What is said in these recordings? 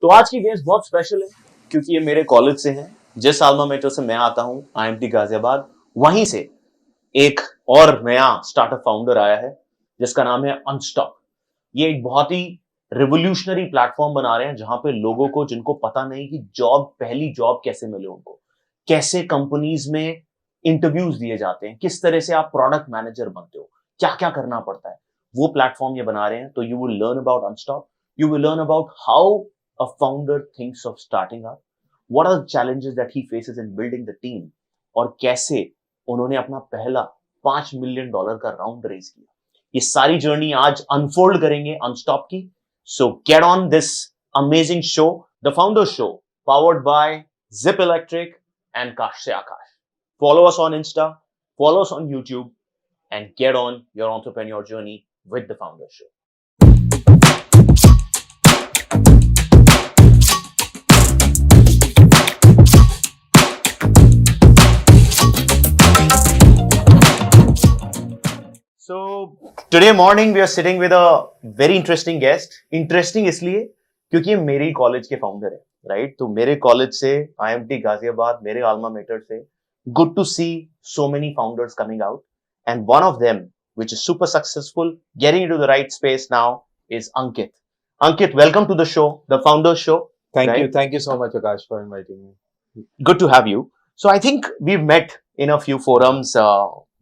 तो आज की गेस्ट बहुत स्पेशल है क्योंकि ये मेरे कॉलेज से हैं। जिस आल्मा मेटर से मैं आता हूं, आईएमटी गाजियाबाद, वहीं से एक और नया स्टार्टअप फाउंडर आया है जिसका नाम है अनस्टॉप। ये एक बहुत ही रिवोल्यूशनरी प्लेटफॉर्म बना रहे हैं जहां पे लोगों को, जिनको पता नहीं कि पहली जॉब कैसे मिले उनको, कैसे कंपनीज में इंटरव्यूज दिए जाते हैं, किस तरह से आप प्रोडक्ट मैनेजर बनते हो, क्या क्या करना पड़ता है, वो प्लेटफॉर्म ये बना रहे हैं। तो you will learn about Unstop, you will learn about how a founder thinks of starting up, what are the challenges that he faces in building the team, और कैसे उन्होंने अपना पहला $5 मिलियन का राउंड रेज किया। ये सारी जर्नी आज अनफोल्ड करेंगे अनस्टॉप की। सो get on this amazing show, the founder show, powered by zip electric and Kash se Akash. Follow us on Insta, follow us on YouTube, and get on your entrepreneur journey with the Founder Show. So today morning we are sitting with a very interesting guest. Interesting इसलिए क्योंकि ये मेरे college के founder है, right? तो मेरे college से, IMT Ghaziabad, मेरे आल्मा मेटर से, good to see so many founders coming out, and one of them, which is super successful, getting into the right space now, is Ankit. Ankit, welcome to the show, the Founder Show. Thank you so much, Akash, for inviting me. Good to have you. So I think we've met in a few forums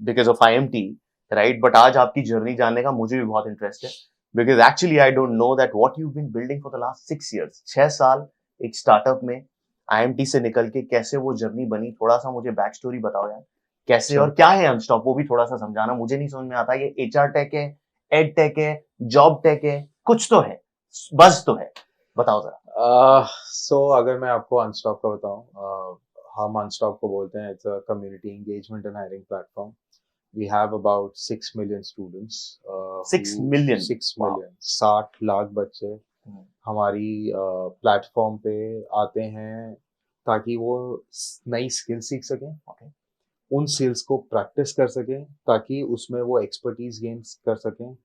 because of IMT, right? But आज आपकी journey जानने का मुझे भी बहुत interest है, because actually I don't know that what you've been building for the last 6 years. 6 साल एक स्टार्टअप में आईएमटी से निकल के कैसे वो जर्नी बनी, थोड़ा सा मुझे बैक स्टोरी बताओ यार, कैसे और क्या है अनस्टॉप, वो भी थोड़ा सा समझाना। मुझे नहीं समझ में आता, ये एचआर टेक है, एड टेक है, जॉब टेक है, कुछ तो है, बस तो है, बताओ जरा। So अगर मैं आपको अनस्टॉप का बताऊं, हम अनस्टॉप को बोलते हैं, it's a community engagement and hiring platform. We have about 6 million students. 6 million? 6 million, 60 lakh बच्चे हमारी प्लेटफॉर्म पे आते हैं ताकि वो नई स्किल सीख सकें, उन स्किल्स को प्रैक्टिस कर सकें ताकि उसमें वो एक्सपर्टीज गेन कर सकें,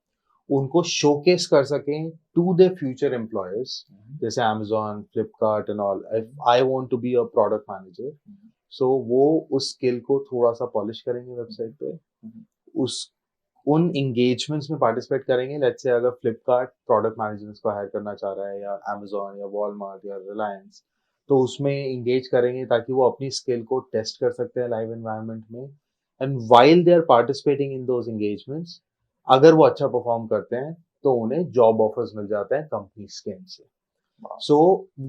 उनको शोकेस कर सकें टू द फ्यूचर एम्प्लॉयर्स, जैसे Amazon, Flipkart and all. If I want to be a product manager, so वो उस स्किल को थोड़ा सा पॉलिश करेंगे वेबसाइट पे, उस उन एंगेजमेंट्स में पार्टिसिपेट करेंगे. लेट्स से अगर फ्लिपकार्ट प्रोडक्ट मैनेजर्स को हायर करना चाह रहा है, या Amazon या वॉलमार्ट या रिलायंस, तो उसमें एंगेज करेंगे ताकि वो अपनी स्किल को टेस्ट कर सकते हैं लाइव एनवायरनमेंट में. And while they are participating in those engagements, अगर वो अच्छा परफॉर्म करते हैं तो उन्हें जॉब ऑफर्स मिल जाते हैं कंपनीज के एंड से. सो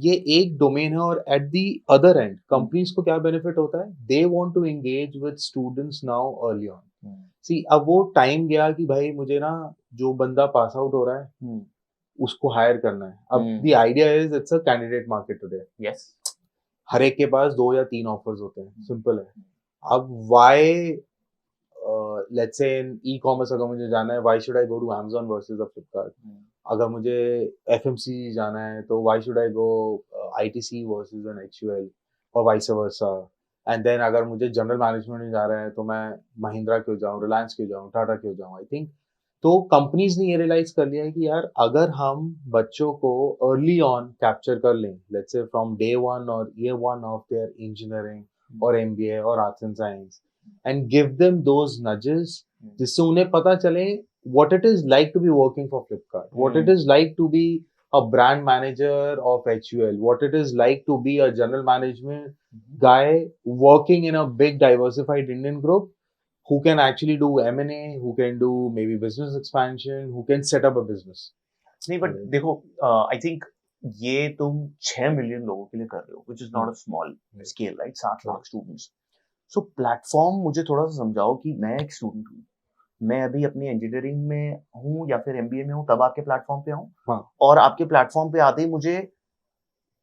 ये एक डोमेन है. और at the other end companies को क्या बेनिफिट होता है, they want to engage with students now early on. See, अब वो टाइम गया कि भाई मुझे ना जो बंदा पास आउट हो रहा है उसको हायर करना है. अब the idea is it's a candidate market today. Yes, हर एक के पास 2 या 3 ऑफर्स होते हैं, सिंपल है. अब why, let's say in e commerce अगर मुझे जाना है, why should I go to Amazon versus the Flipkart. अगर मुझे एफएमसीजी जाना है तो why should I go ITC versus an HUL, और वाइस वर्सा. एंड देन अगर मुझे जनरल मैनेजमेंट में जा रहा है तो मैं महिंद्रा क्यों जाऊं, रिलायंस क्यों जाऊं, टाटा क्यों जाऊं. आई थिंक तो कंपनीज ने ये रियलाइज कर लिया है कि यार अगर हम बच्चों को अर्ली ऑन कैप्चर कर लें, लेट्स से फ्रॉम डे 1 और ईयर 1 ऑफ देयर इंजीनियरिंग और MBA और arts and science, and give them those nudges, जिससे उन्हें पता चले what it is like to be working for Flipkart, what it is like to be a brand manager of HUL, what it is like to be a general management guy working in a big diversified Indian group who can actually do M&A, who can do maybe business expansion, who can set up a business. नहीं, but देखो, I think ये तुम 6 million लोगों के लिए कर रहे हो, which is not a small scale, right? 60 lakh students. So platform मुझे थोड़ा सा समझाओ कि मैं एक स्टूडेंट हूँ, मैं अभी अपनी इंजीनियरिंग में हूँ या फिर MBA में हूँ, तब आपके प्लेटफॉर्म पे हूँ. हाँ. और आपके प्लेटफॉर्म पे आते ही मुझे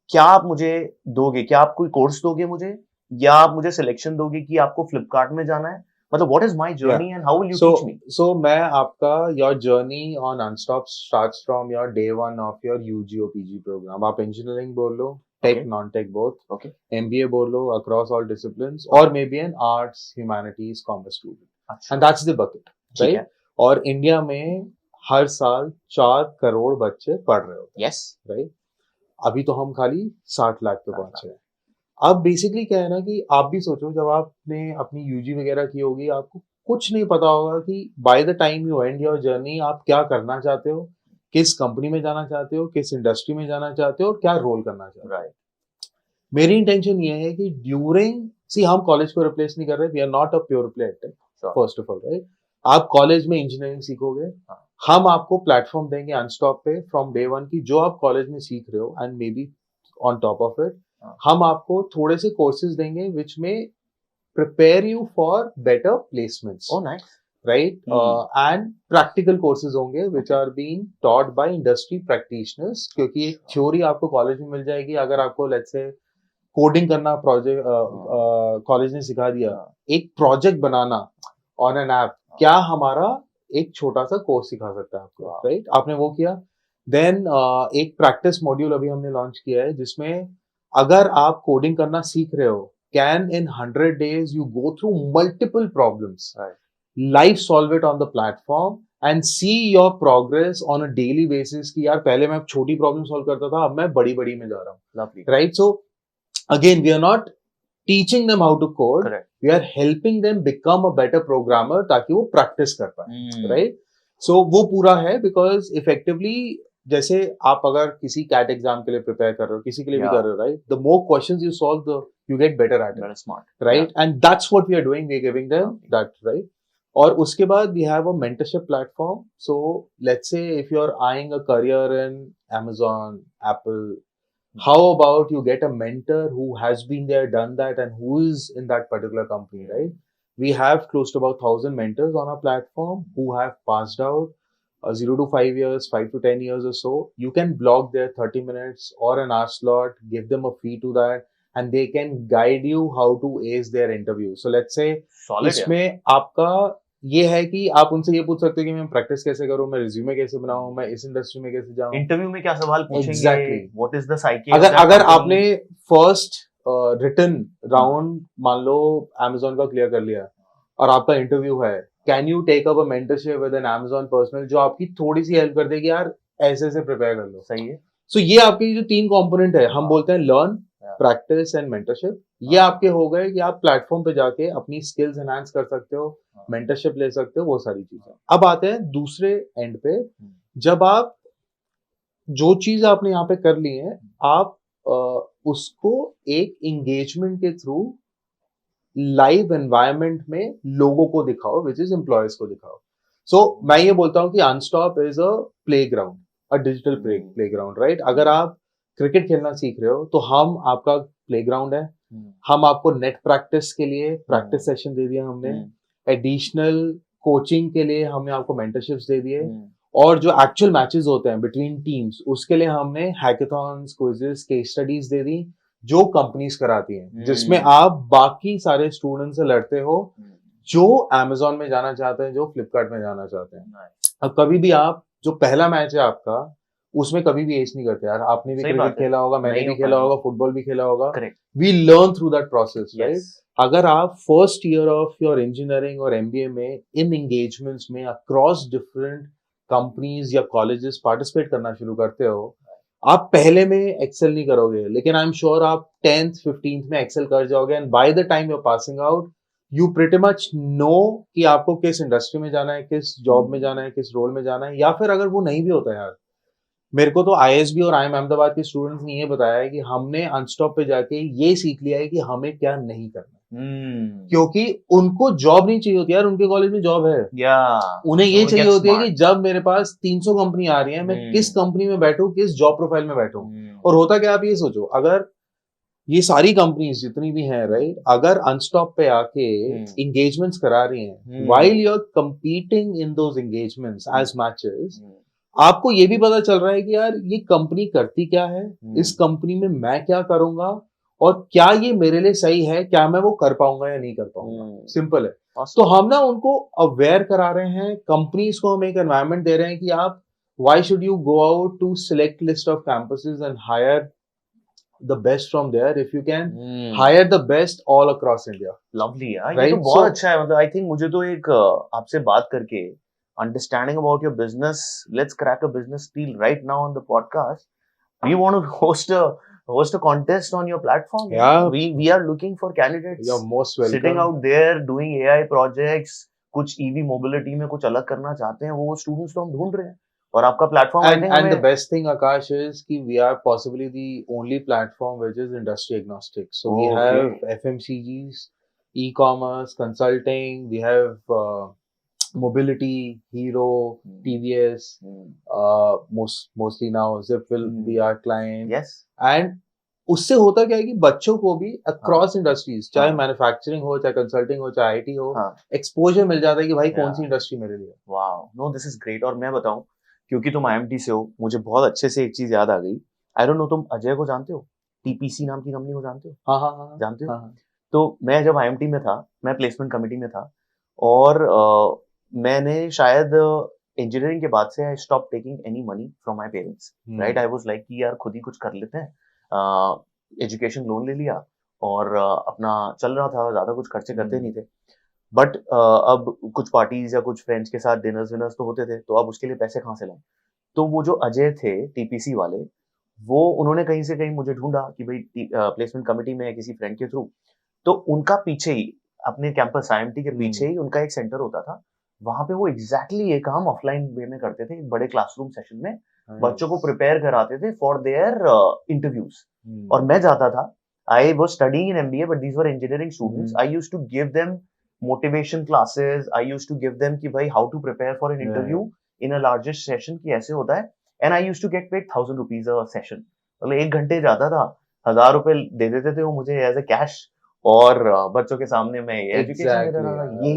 क्या आप मुझे दोगे, क्या आप कोई कोर्स दोगे मुझे, या आप मुझे सिलेक्शन दोगे कि आपको फ्लिपकार्ट में जाना है, मतलब what is my journey and how will you teach me? So मैं आपका, your journey on Unstop starts from your day 1 of your UG or PG program. आप engineering बोल लो, tech, Okay. non-tech both. Okay. MBA बोल लो across all disciplines, or maybe an arts, humanities, commerce student. अच्छा, And that's the bucket, ठीक right? है. और India में हर साल 4 करोड़ बच्चे पढ़ रहे होते हैं, यस, right? अभी तो हम खाली 60 लाख पे पहुंचे हैं। अब बेसिकली क्या है ना कि आप भी सोचो, जब आपने अपनी यूजी वगैरह की होगी, आपको कुछ नहीं पता होगा कि bye the time you and your journey आप क्या करना चाहते हो, किस कंपनी में जाना चाहते हो, किस इंडस्ट्री में जाना चाहते हो और क्या रोल करना चाहते हो। राइट। मेरी इंटेंशन ये है कि ड्यूरिंग, सी हम कॉलेज को रिप्लेस नहीं कर रहे, we are not a pure play tech first of all, right. आप कॉलेज में इंजीनियरिंग सीखोगे, हम आपको प्लेटफॉर्म देंगे अनस्टॉप पे फ्रॉम डे वन की जो आप कॉलेज में सीख रहे हो, and maybe on top of it हम आपको थोड़े से कोर्सेज देंगे विच में prepare you for better placements, oh nice, right. And practical courses होंगे which are being taught by industry practitioners, क्योंकि एक थ्योरी आपको कॉलेज में मिल जाएगी। अगर आपको लेट्स से कोडिंग करना प्रोजेक्ट कॉलेज ने सिखा दिया, एक project banana on an app क्या हमारा एक छोटा सा कोर्स सिखा सकता है आपको, राइट। आपने वो किया, देन एक प्रैक्टिस मॉड्यूल अभी हमने लॉन्च किया है जिसमें अगर आप कोडिंग करना सीख रहे हो, can in 100 days you go through multiple problems, right, live solve it on the platform and see your progress on a daily basis कि यार पहले मैं छोटी प्रॉब्लम सॉल्व करता था, अब मैं बड़ी बड़ी में जा रहा हूँ, lovely, right. So again we are not teaching them how to code, correct, we are helping them become a better programmer ताकि वो प्रैक्टिस कर पाए, राइट। सो वो पूरा है बिकॉज इफेक्टिवली जैसे आप अगर किसी कैट एग्जाम के लिए प्रिपेयर कर रहे हो, किसी के लिए भी कर रहे हो, right, the more questions you solve the you get better at it, very smart, right, and that's what we are doing, we are giving them that, right. और उसके बाद we have a mentorship platform, so let's say if you are eyeing a career in Amazon, Apple, how about you get a mentor who has been there, done that, and who is in that particular company, right. We have close to about 1,000 mentors on our platform who have passed out 0 to 5 years, 5 to 10 years or so. You can block their 30 minutes or an hour slot, give them a fee to that, and they can guide you how to ace their interview. So let's say solid, इसमें आपका ये है कि आप उनसे ये पूछ सकते हो कि मैं प्रैक्टिस कैसे करूं, मैं रिज्यूमे कैसे बनाऊं, मैं इस इंडस्ट्री में कैसे जाऊं, इंटरव्यू में क्या सवाल पूछेंगे, Exactly. What is the psyche, अगर आपने फर्स्ट रिटन राउंड मान लो Amazon का क्लियर कर लिया और आपका इंटरव्यू है, can you take up a mentorship with an Amazon personal जो आपकी थोड़ी सी हेल्प कर देगी, यार ऐसे से प्रिपेयर कर लो, सही है। सो ये आपके जो 3 कंपोनेंट है, हम बोलते हैं लर्न, प्रैक्टिस एंड मेंटरशिप, ये आपके हो गए कि आप प्लेटफॉर्म पे जाके अपनी स्किल्स एनहांस कर सकते हो, मेंटरशिप ले सकते हो, वो सारी चीजें। अब आते हैं दूसरे एंड पे, जब आप जो चीज आपने यहाँ पे कर ली है, आप उसको एक एंगेजमेंट के थ्रू लाइव एनवायरनमेंट में लोगों को दिखाओ, विच इज एम्प्लॉयज को दिखाओ। सो मैं ये बोलता हूँ कि Unstop is a playground, a digital playground, right. अगर आप क्रिकेट खेलना सीख रहे हो तो हम आपका प्लेग्राउंड है, हम आपको नेट प्रैक्टिस के लिए प्रैक्टिस सेशन दे दिया हमने, एडिशनल कोचिंग के लिए हमने आपको मेंटरशिप्स दे दिए, और जो एक्चुअल मैचेस होते हैं बिटवीन टीम्स उसके लिए हमने हैकेथॉन्स, क्विज़ेस, केस स्टडीज दे दी जो कंपनीज कराती हैं, जिसमें आप बाकी सारे स्टूडेंट से लड़ते हो जो Amazon में जाना चाहते हैं, जो फ्लिपकार्ट में जाना चाहते हैं। अब कभी भी आप जो पहला मैच है आपका उसमें कभी भी एज नहीं करते यार, आपने भी क्रिकेट खेला होगा, मैंने भी खेला होगा, फुटबॉल भी खेला होगा, we learn through that process, right. अगर आप first year of your engineering और MBA में इन एंगेजमेंट्स में अक्रॉस डिफरेंट कंपनीज या कॉलेजेस पार्टिसिपेट करना शुरू करते हो, आप पहले में एक्सेल नहीं करोगे, लेकिन आई एम श्योर आप 10th 15th में एक्सेल कर जाओगे, and by the time you are passing out you pretty much know कि आपको किस इंडस्ट्री में जाना है, किस जॉब में जाना है, किस रोल में जाना है। या फिर अगर वो नहीं भी होता यार, मेरे को तो ISB और IIM अहमदाबाद के स्टूडेंट्स ने ये बताया है कि हमने अनस्टॉप पे जाके ये सीख लिया है कि हमें क्या नहीं करना, क्योंकि उनको जॉब नहीं चाहिए होती यार, उनके कॉलेज में जॉब है, उन्हें ये चाहिए होती है कि जब मेरे पास 300 कंपनी आ रही है, मैं किस कंपनी में बैठूं, किस जॉब प्रोफाइल में बैठूं। और होता क्या, आप ये सोचो, अगर ये सारी कंपनीज जितनी भी हैं, राइट, अगर अनस्टॉप पे आके एंगेजमेंट्स करा रही हैं, while you are competing in those engagements as matches, आपको ये भी पता चल रहा है कि यार ये कंपनी करती क्या है, इस कंपनी में मैं क्या करूंगा, और क्या ये मेरे लिए सही है, क्या मैं वो कर पाऊंगा या नहीं कर पाऊंगा। सिंपल है। तो हम ना उनको अवेयर करा रहे हैं, कंपनीज को हम एक एनवायरनमेंट दे रहे हैं कि आप why should you go out to select list of campuses and hire the best from there if you can hire the best all across India. Lovely यार, ये तो बहुत अच्छा है। मतलब I think मुझे तो एक आपसे बात करके understanding about your business, let's crack a business deal right now on the podcast. we want to host a contest on your platform. Yeah. We are looking for candidates You're most welcome. sitting out there doing AI projects, कुछ EV mobility में कुछ अलग करना चाहते हैं, वो students तो हम ढूंढ रहे हैं, और आपका platform I think And the हमें best thing, Akash, is कि we are possibly the only platform which is industry agnostic. So we Okay. have FMCGs, e-commerce, consulting, we have mobility, Hero, TVS, mostly now Zip will be our client. yes, And उससे होता क्या है कि बच्चों को भी across industries, चाहे manufacturing हो, चाहे कंसल्टिंग हो, चाहे आईटी हो, एक्सपोजर मिल जाता है कि भाई कौन सी इंडस्ट्री मेरे लिए। Wow, no this is great. और मैं बताऊं, क्योंकि तुम आईएमटी से हो, मुझे बहुत अच्छे से एक चीज याद आ गई। आई डोंट नो, तुम अजय को जानते हो? टीपीसी नाम की कंपनी को जानते हो? हाँ हाँ हाँ, जानते हो? हाँ। तो मैं जब आईएमटी में था, मैं प्लेसमेंट कमेटी में था, और मैंने शायद इंजीनियरिंग के बाद से I stop taking any money from my parents, right? I was like कि यार खुद ही कुछ कर लेते हैं, एजुकेशन लोन ले लिया और अपना चल रहा था, ज्यादा कुछ खर्चे करते नहीं थे। बट अब कुछ पार्टीज या कुछ फ्रेंड्स के साथ डिनर्स विनर्स तो होते थे, तो अब उसके लिए पैसे कहाँ से लाएं? तो वो जो अजय थे टीपीसी वाले, वो उन्होंने कहीं से कहीं मुझे ढूंढा कि भाई प्लेसमेंट कमेटी में किसी फ्रेंड के थ्रू, तो उनका पीछे ही, अपने कैंपस आईएमटी के पीछे ही उनका एक सेंटर होता था। वहां पे वो एग्जैक्टली ये काम ऑफलाइन वे में करते थे, एक बड़े क्लासरूम सेशन में बच्चों को प्रिपेयर कराते थे फॉर देयर इंटरव्यूज। और मैं जाता था, I was studying in MBA, but these were engineering students. I used to give them motivation classes, I used to give them कि भाई how to prepare for an interview in a largest session, कि ऐसे होता है। And I used to get paid 1000 rupees a session, मतलब 1 घंटे जाता था, 1000 रुपए दे देते थे वो मुझे एज ए कैश, और बच्चों के सामने मैं एजुकेशन दे रहा था।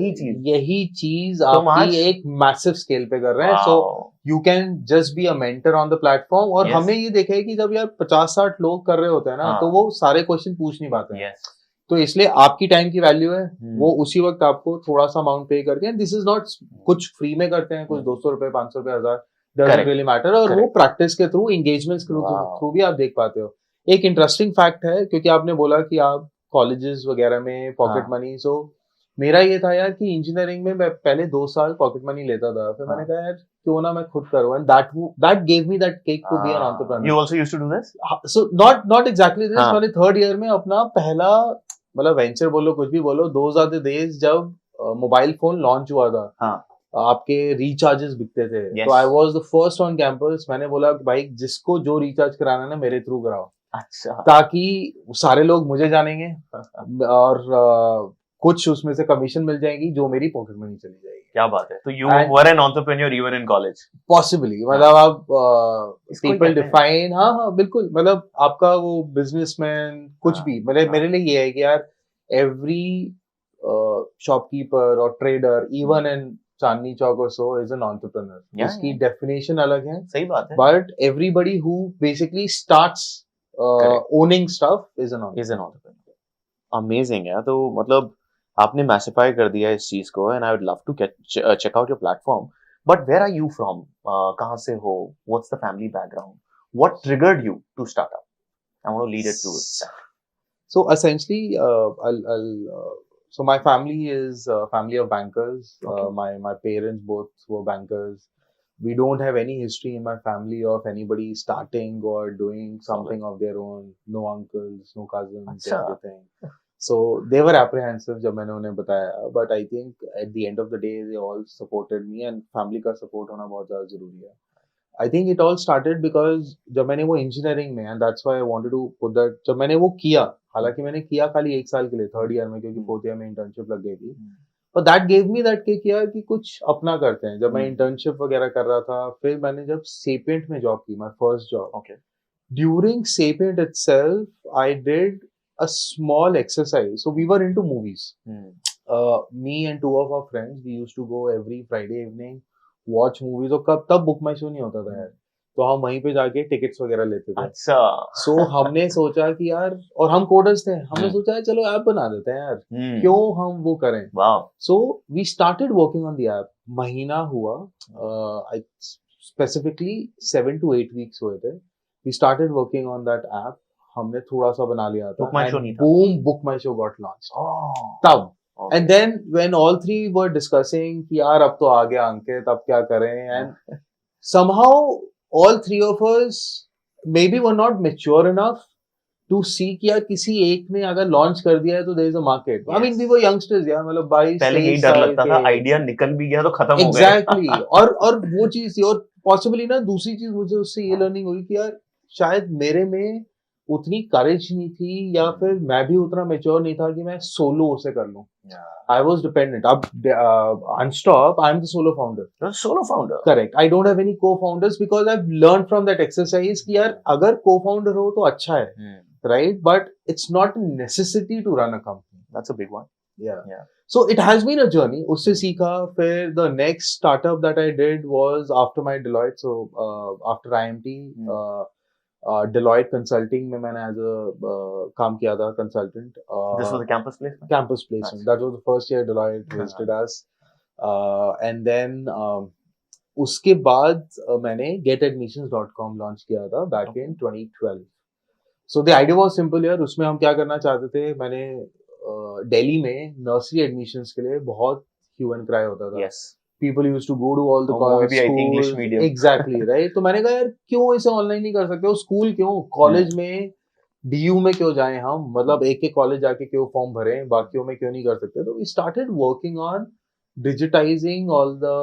यही चीज आप आज एक मैसिव स्केल पे कर रहे हैं। So you can just be a mentor on the platform. और हमने ये देखा है कि जब यार 50-60 लोग कर रहे होते हैं ना, तो वो सारे क्वेश्चन पूछ नहीं पाते हैं। तो इसलिए आपकी टाइम की वैल्यू है, वो उसी वक्त आपको थोड़ा सा अमाउंट पे करके, एंड दिस इज नॉट कुछ फ्री में करते हैं, कुछ 200 रुपए, 500 रुपए, 1000, डजंट रियली मैटर। और वो प्रैक्टिस के थ्रू, एंगेजमेंट्स के थ्रू भी आप देख पाते हो। एक इंटरेस्टिंग फैक्ट है, क्योंकि आपने बोला कि आप कॉलेजेस वगैरह में पॉकेट मनी, सो मेरा ये था यार कि इंजीनियरिंग में मैं पहले 2 साल पॉकेट मनी लेता था, फिर मैंने कहा यार क्यों ना मैं खुद करूं, and that gave me that kick to be an entrepreneur. You also used to do this? So not exactly this. मैंने थर्ड ईयर में अपना पहला, मतलब वेंचर बोलो कुछ भी बोलो, दोज आर द डेज जब मोबाइल फोन लॉन्च हुआ था, आपके रिचार्जेस बिकते थे, तो I was the first on campus. मैंने बोला भाई जिसको जो रिचार्ज कराना है ना, मेरे थ्रू कराओ, अच्छा, ताकि सारे लोग मुझे जानेंगे और कुछ उसमें से कमीशन मिल जाएगी जो मेरी पॉकेट मनी चली जाएगी। क्या बात है। तो you were an entrepreneur even in college? Possibly, मतलब आप पीपल डिफाइन, हाँ बिल्कुल, मतलब आपका वो बिजनेसमैन कुछ भी, मतलब मेरे लिए ये है कि यार एवरी शॉपकीपर और trader even in Chandni Chowk और सो इज एन एंटरप्रेन्योर। इसकी डेफिनेशन अलग है, सही बात है, but everybody who basically starts owning stuff is an entrepreneur. Amazing है। तो मतलब आपने मैसिफाई कर दिया इस चीज को, and I would love to check out your platform. But where are you from? कहाँ से हो? What's the family background? What triggered you to start up? I want to lead it to it. So essentially, so my family is a family of bankers. Okay. My parents both were bankers. We don't have any history in my family of anybody starting or doing something of their own. No uncles, no cousins, everything. So they were apprehensive जब मैंने उन्हें बताया, but I think at the end of the day they all supported me, and family का support होना बहुत ज़्यादा जरूरी है। I think it all started because जब मैंने वो engineering में, and that's why I wanted to put that, जब मैंने वो किया, हालांकि मैंने किया खाली 1 साल के लिए, थर्ड ईयर में, क्योंकि फोर्थ ईयर में इंटर्नशिप लग गई थी, but that gave me that kick यार कि कुछ अपना करते हैं। जब मैं इंटर्नशिप वगैरह कर रहा था, फिर मैंने जब सेपिएंट में जॉब की, my first job, okay, during Sapient itself, I did a small exercise. So we were into movies. Me and 2 of our friends, we used to go every Friday evening, watch movies. और कब तब book माई show नहीं होता था यार, तो हम वहीं पे जाके टिकट्स वगैरह लेते थे। अच्छा। So हमने सोचा कि यार, और हम कोडर्स थे, हमने सोचा चलो ऐप बना देते हैं यार, क्यों हम वो करें। So we started working on the app. महीना हुआ, specifically 7 to 8 weeks हुए थे। We started working on that app. हमने थोड़ा सा बना लिया था, and boom, Book My Show got launched. तब, and then when all three were discussing कि यार अब तो आ गया अंकित, अब क्या करें, and somehow all three of us maybe were not mature enough to see कि यार किसी एक ने अगर लॉन्च कर दिया है तो there is a market. I mean we were youngsters यार, मतलब 22 पहले यही 23 डर साल लगता था, के. आइडिया निकल भी गया तो खत्म हो गए. एग्जैक्टली. और वो चीज थी. और पॉसिबली ना दूसरी चीज मुझे उससे ये लर्निंग हुई कि यार शायद मेरे में उतनी करेज नहीं थी, या फिर मैं भी उतना मेच्योर नहीं था कि मैं सोलो उसे कर लूं. I was dependent. अब Unstop, I'm the solo founder. You're a solo founder. Correct. I don't have any co-founders because I've learned from that exercise कि यार अगर co-founder हो तो अच्छा है, right? But it's not a necessity to run a company. That's a big one. Yeah. So it has been a journey. उससे सीखा. फिर the next startup that I did was after my Deloitte. So after IMT, Deloitte Consulting में मैंने as a काम किया था consultant. This was a campus placement? Campus placement. That was the first year Deloitte visited us. And then उसके बाद मैंने getadmissions.com launch किया था back in 2012. So the idea was simple यार. उसमें हम क्या करना चाहते थे, मैंने दिल्ली में नर्सरी एडमिशंस के लिए बहुत ह्यू एंड क्राई होता था. Yes. People used to go to all the English schools. medium. Exactly, right? तो मैंने कहा यार क्यों इसे ऑनलाइन नहीं कर सकते हो, स्कूल क्यों, कॉलेज में डीयू में क्यों जाएं हम, मतलब एक एक कॉलेज जाके क्यों फॉर्म भरें, बाकियों में क्यों नहीं कर सकते. तो we started working on digitizing all the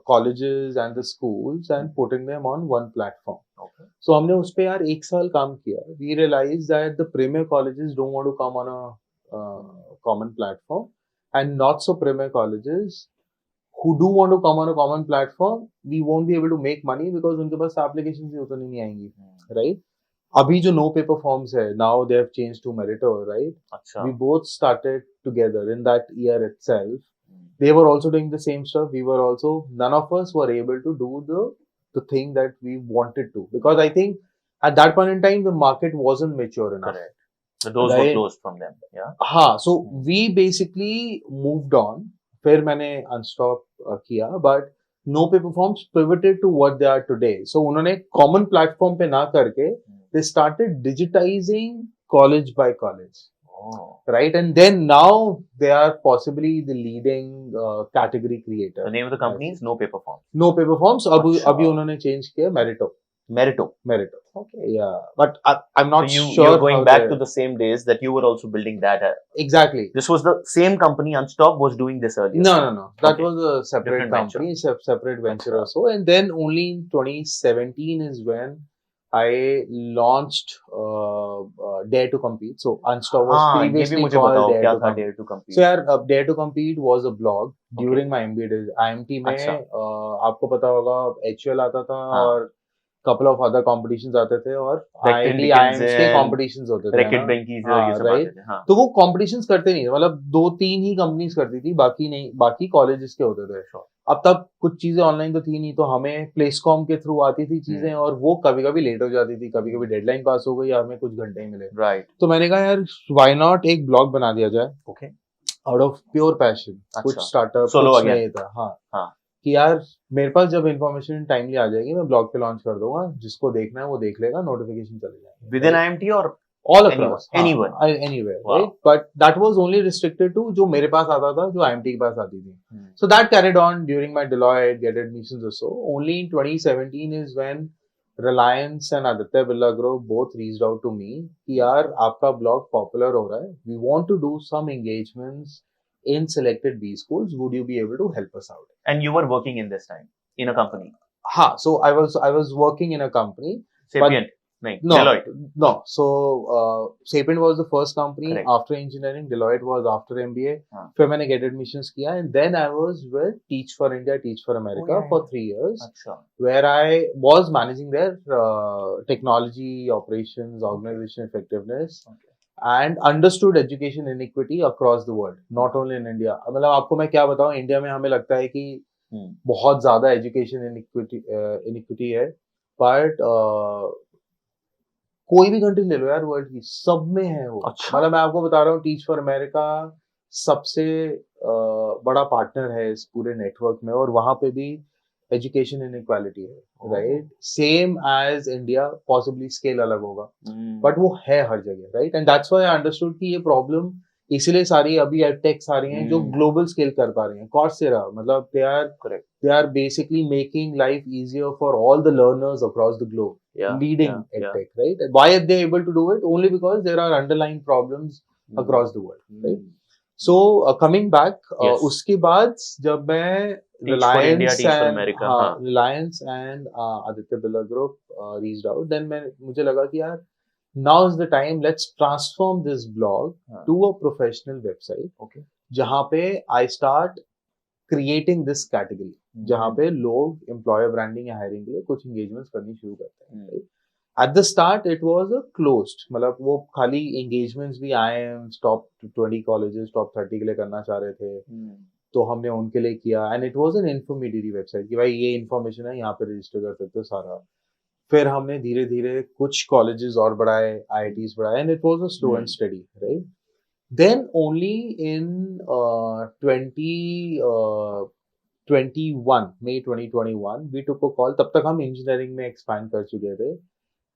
colleges and the schools and putting them on one platform. Okay. So हमने उस पे यार एक साल काम किया. We realized that the premier colleges don't want to come on a common platform, and not so premier colleges who do want to come on a common platform, we won't be able to make money because उनके पास applications ही उतनी नहीं आएंगी, right? अभी जो no paper forms है, now they have changed to Meritor, right? अच्छा. We both started together in that year itself. They were also doing the same stuff. We were also, none of us were able to do the thing that we wanted to, because I think at that point in time the market wasn't mature enough. Correct. The doors were closed from them. Yeah. हाँ, so we basically moved on. फिर मैंने Unstop किया, but no paper forms pivoted to what they are today. So उन्होंने common platform पे ना करके they started digitizing college by college. Oh. Right, and then now they are possibly the leading category creator. The name of the company is No Paper Forms. No paper forms. अभी अच्छा. अभी उन्होंने change किया Merito. Merito. Okay. Yeah, but I'm not So sure. You're going back to the same days that you were also building that. Exactly. This was the same company. Unstop was doing this earlier. No. That Okay. was a separate Different company, separate venture or so. And then only in 2017 is when I launched Dare to Compete. So Unstop was previously called Dare to Compete. Dare to Compete. So यार Dare to Compete was a blog during my MBA days. IMT में अच्छा. आपको पता होगा HUL आता था, और couple of other competitions आते थे, और IIT IIMs के competitions होते थे, Reckitt Benckiser ये सब आते थे. हाँ. तो वो competitions करते नहीं थे, मतलब 2-3 ही कंपनीज करती थी, बाकी नहीं, बाकी कॉलेजेस के होते थे. अब तक कुछ चीजें ऑनलाइन तो थी नहीं, तो हमें प्लेसकॉम के थ्रू आती थी चीजें, और वो कभी कभी लेट हो जाती थी, कभी कभी डेडलाइन पास हो गई, हमें कुछ घंटे ही मिले. राइट. तो मैंने कहा यार व्हाई नॉट एक ब्लॉग बना दिया जाए. Okay. Out of pure passion. कुछ स्टार्टअप सोलो कुछ नहीं था. हाँ, कि यार मेरे पास जब इन्फॉर्मेशन टाइमली आ जाएगी मैं ब्लॉग पे लॉन्च कर दूंगा, जिसको देखना है वो देख लेगा, नोटिफिकेशन चले जाएंगे. विद इन आईएमटी और all across, anyone, anywhere, right? But that was only restricted to जो मेरे पास आता था, जो IMT के पास आती थी. So that carried on during my Deloitte, Get Admissions or so. Only in 2017 is when Reliance and Aditya Birla Group both reached out to me कि यार आपका blog popular हो रहा है, we want to do some engagements in selected B schools, would you be able to help us out? And you were working in this time in a company? हाँ, so I was working in a company. Sapient? No, Deloitte. No. So Sapient was the first company. Correct. After engineering, Deloitte was after MBA. फिर मैंने Get Admissions किया, and then I was with Teach for India, Teach for America for 3 years. अच्छा. Where I was managing their technology, operations, organization effectiveness, and understood education inequity across the world, not only in India. मतलब आपको मैं क्या बताऊँ, India में हमें लगता है कि बहुत ज्यादा education inequity है, but कोई भी कंट्री ले लो यार वर्ल्ड की, सब में है वो. अच्छा. मतलब मैं आपको बता रहा हूँ, टीच फॉर अमेरिका सबसे बड़ा पार्टनर है इस पूरे नेटवर्क में, और वहां पे भी एजुकेशन इनइक्वालिटी है, right? Same as India, possibly scale अलग होगा, बट वो है हर जगह, right? And that's why I understood कि ये प्रॉब्लम इसलिए सारी अभी एडटेक्स आ रही हैं जो ग्लोबल स्केल कर पा रही हैं. कॉर्सेरा, मतलब they are basically making life easier for all the learners across the globe. leading edtech, right? Why are they able to do it? Only because there are underlying problems across the world, right? So coming back, उसके बाद जब मैं Reliance and Aditya Birla Group reached out, then मुझे लगा कि यार now is the time, let's transform this blog to a professional website, जहाँ पे I start creating this category, जहाँ पे लोग employer branding या hiring के लिए कुछ engagements करनी शुरू करते हैं. At the start it was a closed, मतलब वो खाली engagements भी IIMs top 20 colleges top 30 के लिए करना चाह रहे थे, तो हमने उनके लिए किया. And it was an intermediary website कि भाई ये information है, यहाँ पे register कर सकते हो सारा. फिर हमने धीरे धीरे कुछ colleges और बढ़ाए, IITs बढ़ाए, and it was a slow and steady, right? Then only in 2021, May 2021, we took a call. तब तक हम engineering में expand कर चुके थे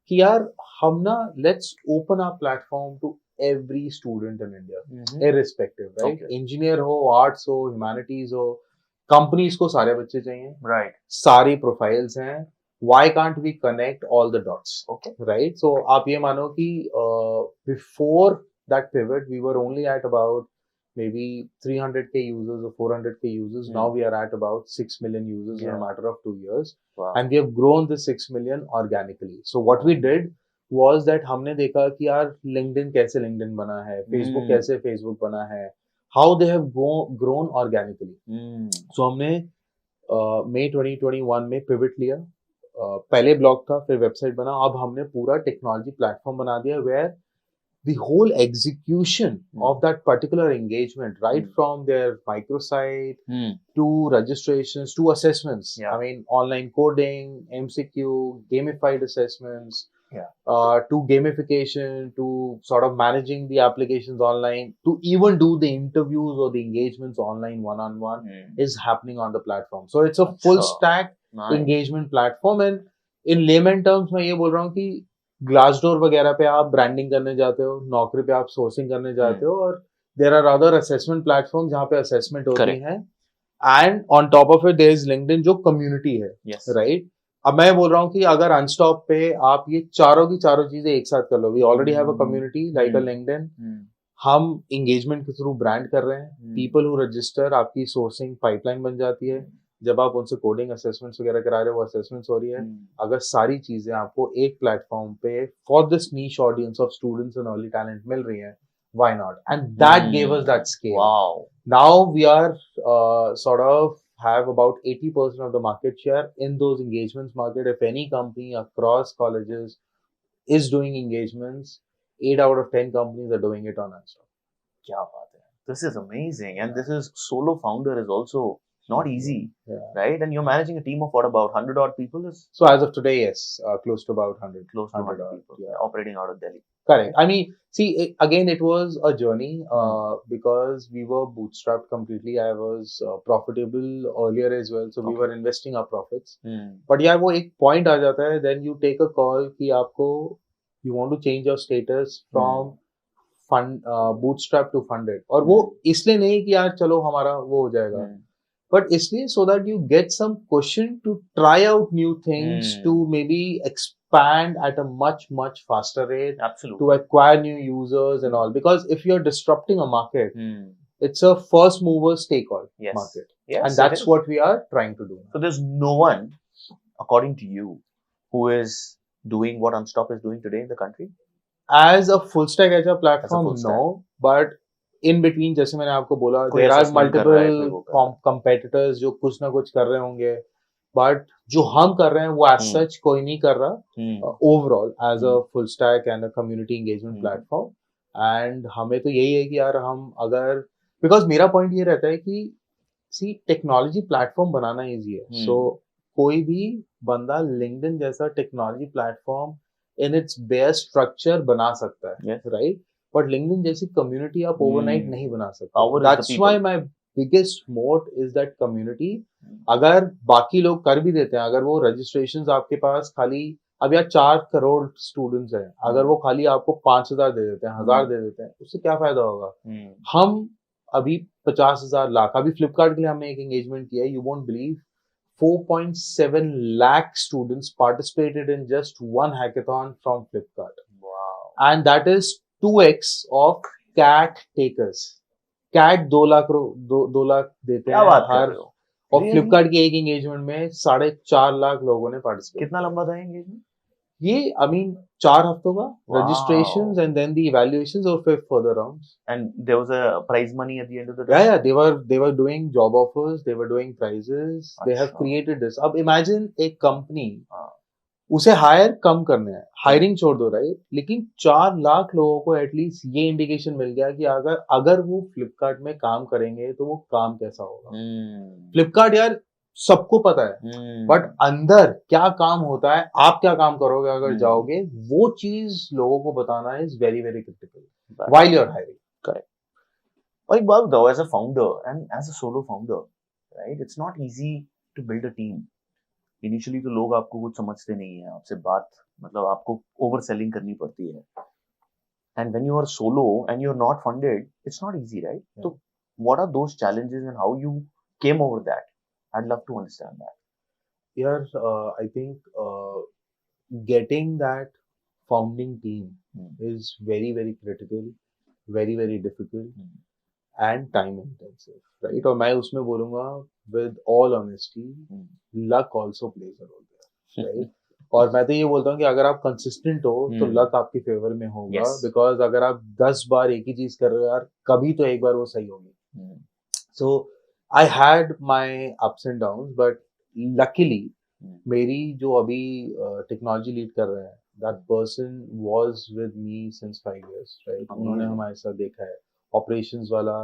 कि यार हम ना let's open our platform to every student in India, irrespective, right? Engineer हो, arts हो, humanities हो, companies को सारे बच्चे चाहिए, right? सारी profiles हैं. Why can't we connect all the dots? Right? So आप ये मानो कि before that pivot, we were only at about maybe 300k users or 400k users. Now we are at about 6 million users in a matter of 2 years. Wow. And we have grown the 6 million organically. So what we did was that हमने देखा कि यार LinkedIn कैसे LinkedIn बना है, Facebook कैसे Facebook बना है, how they have grown organically. So हमने May 2021 में pivot लिया. पहले blog था, फिर website बना. अब हमने पूरा technology platform बना दिया where the whole execution of that particular engagement, right from their microsite to registrations to assessments, I mean online coding, MCQ, gamified assessments, to gamification, to sort of managing the applications online, to even do the interviews or the engagements online one-on-one is happening on the platform. So it's a full stack engagement platform. And in layman terms मैं ये बोल रहा हूँ कि Glassdoor वगैरह पे आप branding करने जाते हो, नौकरी पे आप सोर्सिंग करने जाते हो, और there are other assessment platform जहाँ पे असेसमेंट होती है, and on top of it there is LinkedIn जो कम्युनिटी है, राइट? अब मैं बोल रहा हूँ कि अगर अनस्टॉप पे आप ये चारों की चारों चीजें एक साथ कर लो, we already have a community like a LinkedIn, हम एंगेजमेंट के थ्रू ब्रांड कर रहे हैं, पीपल हु रजिस्टर, आपकी सोर्सिंग पाइपलाइन बन जाती है, जब आप उनसे कोडिंग असेसमेंट्स वगैरह करा रहे हो वो असेसमेंट्स हो रही है. अगर सारी चीजें आपको एक प्लेटफॉर्म पे for this niche audience of students and early talent मिल रही है, why not? And that give us that scale. Now we are sort of have about 80% of the market share in those engagements market. If any company across colleges is doing engagements, 8 out of 10 companies are doing it on Unstop. Kya baat hai. This is amazing. And this is solo founder is also not easy, right? And you're managing a team of what, about 100 odd people? So as of today, yes, close to about 100. Close to 100 people, operating out of Delhi. Correct. I mean, see, again, it was a journey because we were bootstrapped completely. I was profitable earlier as well, so we were investing our profits. But yeah, वो एक point आ जाता है, then you take a call कि आपको you want to change your status from bootstrap to funded. और वो इसलिए नहीं कि यार चलो हमारा वो हो जाएगा, but इसलिए so that you get some cushion to try out new things, to maybe expand at a much faster rate. Absolutely. To acquire new users and all, because if you're disrupting a market, it's a first movers take all market. Yes, and that's what we are trying to do. So there's no one, according to you, who is doing what Unstop is doing today in the country? As a full stack HR platform, no, but in between, जैसे मैंने आपको बोला, there are multiple competitors जो कुछ ना कुछ कर रहे होंगे, but जो हम कर रहे हैं वो as such कोई नहीं कर रहा overall as a full stack and a community engagement platform. And हमें तो यही है कि यार हम अगर, because मेरा point ये रहता है कि see, technology platform बनाना easy है, so कोई भी बंदा LinkedIn जैसा technology platform in its bare structure बना सकता है, right? But LinkedIn जैसी community आप overnight नहीं बना सकते. That's why my biggest moat is that community. अगर बाकी लोग कर भी देते हैं, अगर वो registrations आपके पास खाली, अब यार 4 करोड़ students हैं, अगर वो खाली आपको 5,000 दे देते हैं, 1,000 दे देते हैं, उससे क्या फायदा होगा? हम अभी 50,000 लाख, अभी Flipkart के लिए हमने एक engagement किया है, you won't believe, 4.7 lakh students participated in just one hackathon from Flipkart. Wow. And that is 2x of CAT takers. CAT 2 lakh दो लाख देते क्या हैं बात कर हर, रहे हो? और Really? फ्लिपकार्ट के एक एंगेजमेंट में 4.5 लाख लोगों ने पार्टिसिपेट। कितना लंबा था एंगेजमेंट? ये आई मीन 4 हफ्तों का Wow. registrations and then the evaluations or further rounds. And there was a prize money at the end of the day? Yeah, they were doing job offers, they were doing prizes, they have अच्छा। created this. अब imagine एक company हाँ। उसे higher कम करने है, hiring छोड़ दो right, लेकिन 4 लाख लोगों को एटलीस्ट ये इंडिकेशन मिल गया कि अगर वो फ्लिपकार्ट में काम करेंगे तो वो काम कैसा होगा। फ्लिपकार्ट यार सबको पता है, बट अंदर क्या काम होता है, आप क्या काम करोगे अगर जाओगे, वो चीज लोगों को बताना is very very critical while you are hiring. Correct. और एक बात बताओ, as a founder and as a solo founder, right, it's not easy to build a team. Initially तो लोग आपको कुछ समझते नहीं है, आपसे बात मतलब आपको ओवर सेलिंग करनी पड़ती है, and when you are solo and you are not funded, it's not easy, right? तो what are those challenges and how you came over that? I'd love to understand that. Yeah, I think getting that founding team is very, very critical, very, very difficult and time intensive, right? और मैं उसमें बोलूँगा with all honesty, luck also plays a role there, right? और मैं तो ये बोलता हूँ कि अगर आप consistent हो तो luck आपके फेवर में होगा, because अगर आप 10 बार एक ही चीज कर रहे हो यार, कभी तो एक बार वो सही होगी। So I had my ups and downs, but luckily मेरी जो अभी टेक्नोलॉजी लीड कर रहे हैं, that person was with me since 5 years, right? उन्होंने हमारे साथ देखा है, operations वाला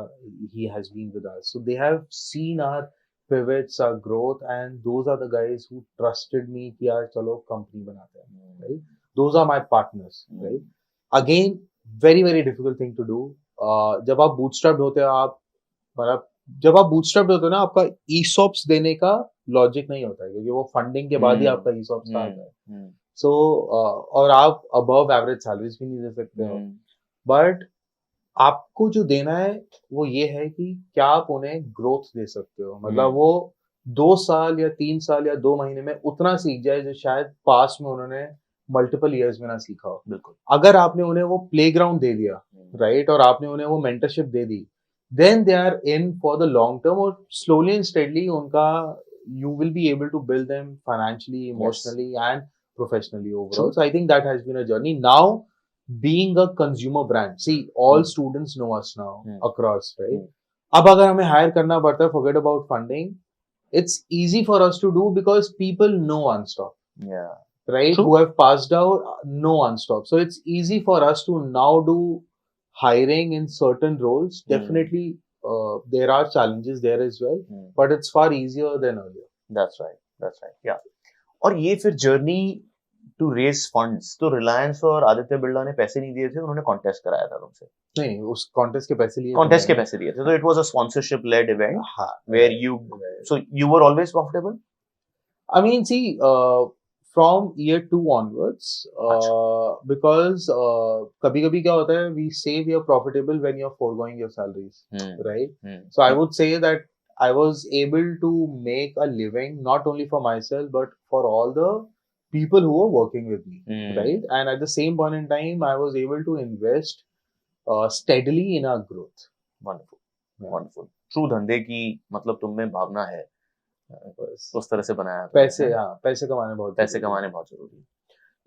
he has been with us, so they have seen our pivots, our growth, and those are the guys who trusted me कि यार चलो कंपनी बनाते हैं, right? Those are my partners, right? Again, very very difficult thing to do. जब आप bootstrapped होते हो, आप मतलब जब आप बूटस्ट्रैप्ड होते हो ना, आपका ईसॉप्स देने का लॉजिक नहीं होता है, क्योंकि वो फंडिंग के बाद ही आपका ईसॉप्स आता है। सो और आप अबव एवरेज सैलरीज भी नहीं दे सकते हो, बट आपको जो देना है वो ये है कि क्या आप उन्हें ग्रोथ दे सकते हो, मतलब वो 2 साल या 3 साल या 2 महीने में उतना सीख जाए जो शायद पास में उन्होंने मल्टीपल ईयर्स में ना सीखा हो। बिल्कुल। अगर आपने उन्हें वो प्लेग्राउंड दे दिया, राइट, और आपने उन्हें वो mentorship they the, then they are in for the long term, और slowly and steadily उनका you will be able to build them financially, emotionally, and professionally overall. So I think that has been a journey. Now, being a consumer brand, see, all students know us now across, right? अब अगर हमें hire करना पड़ता है, forget about funding, it's easy for us to do because people know Unstop. Yeah. Right? True. Who have passed out know Unstop. So it's easy for us to now do hiring in certain roles. Definitely there are challenges there as well, but it's far easier than earlier. That's right, yeah. और ये फिर journey to raise funds, तो रिलायंस और आदित्य बिरला ने पैसे नहीं दिए थे, उन्होंने कॉन्टेस्ट कराया था तुमसे? नहीं, उस कॉन्टेस्ट के पैसे लिए, कॉन्टेस्ट के पैसे दिए थे, तो it was a sponsorship led event where you, so you were always profitable? I mean, see, from year 2 onwards, because kabhi-kabhi kya hota hai, we say we are profitable when you're foregoing your salaries, right? So I would say that I was able to make a living not only for myself but for all the people who were working with me, right? And at the same point in time, I was able to invest steadily in our growth. Wonderful, wonderful. True धंधे की मतलब तुम में भावना है, उस तरह से बनाया पैसे कमाने बहुत जरूरी।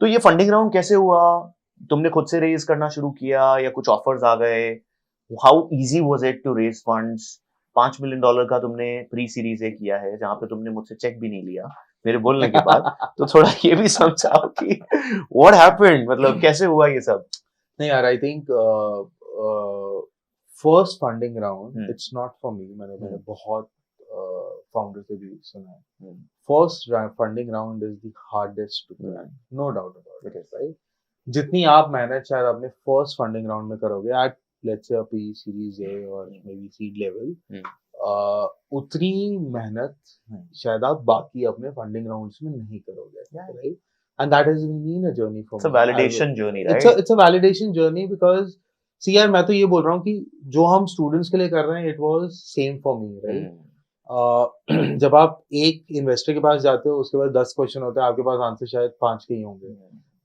तो ये फंडिंग राउंड कैसे हुआ? तुमने खुद से रेज करना शुरू किया या कुछ ऑफर्स आ गए? How easy was it to raise funds? $5 million का तुमने प्री सीरीज ए किया है, जहां पे तुमने मुझसे चेक भी नहीं लिया मेरे बोलने के बाद। तो थोड़ा ये भी समझाओ कि व्हाट हैपेंड, मतलब कैसे हुआ ये सब? नहीं यार, I think first funding round it's not for me. मैंने बहुत फाउंडर से भी सुना है, first funding round is the hardest to crack, no doubt about it, right? जितनी आप मेहनत शायद अपने फर्स्ट फंडिंग राउंड में करोगे at let's say pre series A और मे बी सीड लेवल, उतनी मेहनत शायद आप बाकी अपने फंडिंग राउंड्स में नहीं करोगे, right? And that has been a journey for me. It's a validation journey, right? It's a validation journey because see यार, मैं तो ये बोल रहा हूँ कि जो हम स्टूडेंट्स के लिए कर रहे हैं, it was same for me, right? जब आप एक इन्वेस्टर के पास जाते हो उसके बाद 10 क्वेश्चन होते हैं, आपके पास आंसर शायद 5 के ही होंगे,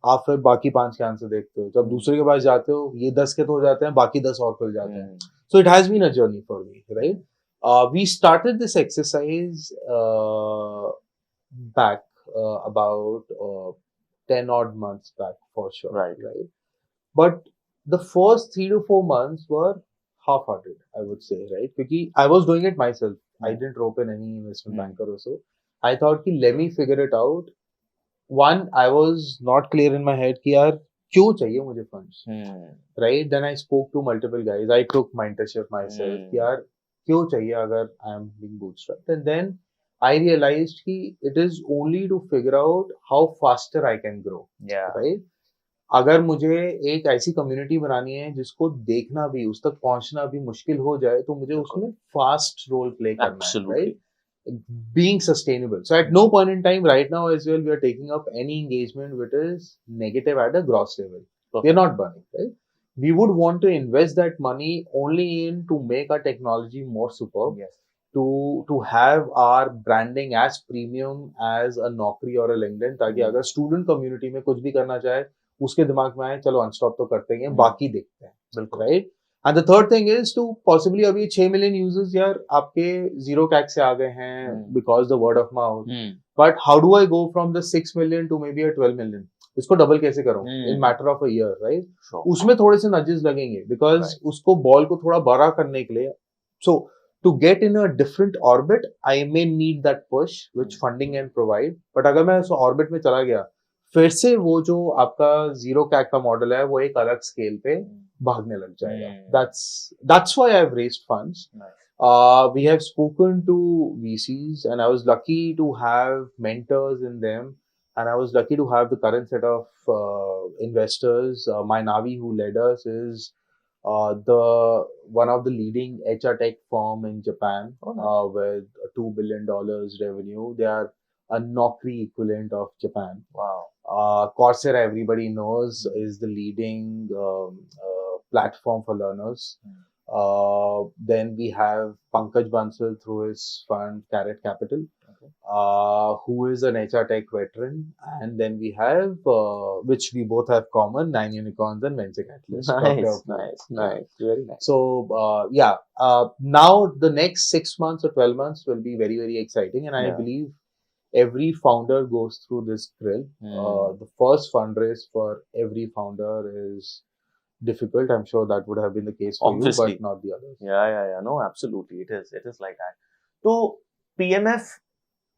आप फिर बाकी 5 के आंसर देखते हो। जब दूसरे के पास जाते हो ये 10 के तो हो जाते हैं, बाकी 10 और खुल जाते हैं। So it has been a journey for me, right? We started this exercise back about 10 odd months back for sure, Right. But the first 3 to 4 months were half-hearted, I would say, right? Because I was doing it myself. I didn't rope in any investment banker or so. I thought कि let me figure it out. One, I was not clear in my head कि यार क्यों चाहिए मुझे funds, right? Then I spoke to multiple guys. I took mentorship myself कि यार क्यों चाहिए अगर I am being bootstrapped. And then I realized कि it is only to figure out how faster I can grow, right? अगर मुझे एक ऐसी कम्युनिटी बनानी है जिसको देखना भी, उस तक पहुंचना भी मुश्किल हो जाए, तो मुझे उसमें फास्ट रोल प्ले करना है, right? Being sustainable. So at no point in time right now as well we are taking up any engagement which is negative at a gross level. We are not burning, right? We would want to invest that money only in to make our technology more superb. Yes. To have our branding as premium as a Naukri or a LinkedIn, ताकि अगर student community में कुछ भी करना चाहे उसके दिमाग में आए चलो अनस्टॉप तो करते ही हैं, बाकी देखते हैं, बिल्कुल, right? And the third thing is to possibly अभी 6 मिलियन यूजर्स यार आपके जीरो कैक से आ गए हैं because the word of mouth, but how do I go from the 6 million to maybe 12 million? इसको डबल कैसे करूं in matter of a year, right? उसमें थोड़े से नजेस लगेंगे बिकॉज उसको बॉल को थोड़ा बड़ा करने के लिए, सो to get in a different orbit, I may need that push which funding can provide. But अगर मैं उस orbit में चला गया, फिर से वो जो आपका जीरो कैक का मॉडल है वो एक अलग स्केल पे भागने लग जाएगा. That's why I've raised funds. We have spoken to VCs and I was lucky to have mentors in them, and I was lucky to have the current set of investors. My Navi who led us is the one of the leading HR tech firm in Japan, with $2 billion revenue. They are a Naukri equivalent of Japan. Wow. Coursera, everybody knows, is the leading platform for learners. Then we have Pankaj Bansal through his fund Carrot Capital, who is an HR tech veteran. And then we have, which we both have common, 9 Unicorns and Venture Catalyst. Nice. Very nice. So, now the next 6 months or 12 months will be very, very exciting. And I believe every founder goes through this grill. The first fundraise for every founder is difficult. I'm sure that would have been the case for Obviously. you, but not the others. Yeah. No, absolutely. It is like that. तो PMF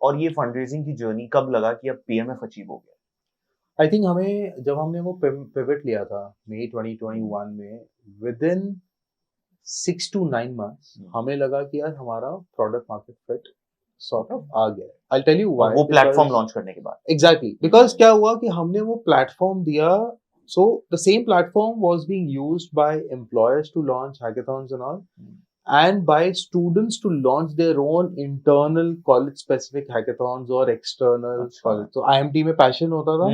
और ये fundraising की journey कब लगा कि अब PMF achieve हो गया? आई थिंक हमें जब हमने वो पिवट लिया था मई 2021 में, विद इन 6 to 9 months हमें लगा कि यार हमारा product market fit sort of आ गया. I tell you why. वो प्लेटफॉर्म लॉन्च करने के बाद एग्जैक्टली, बिकॉज क्या हुआ कि हमने वो प्लेटफॉर्म दिया. So the same platform was being used by employers to launch hackathons and all, and by students to launch their own internal college specific hackathons or external college. So IMT में passion होता था,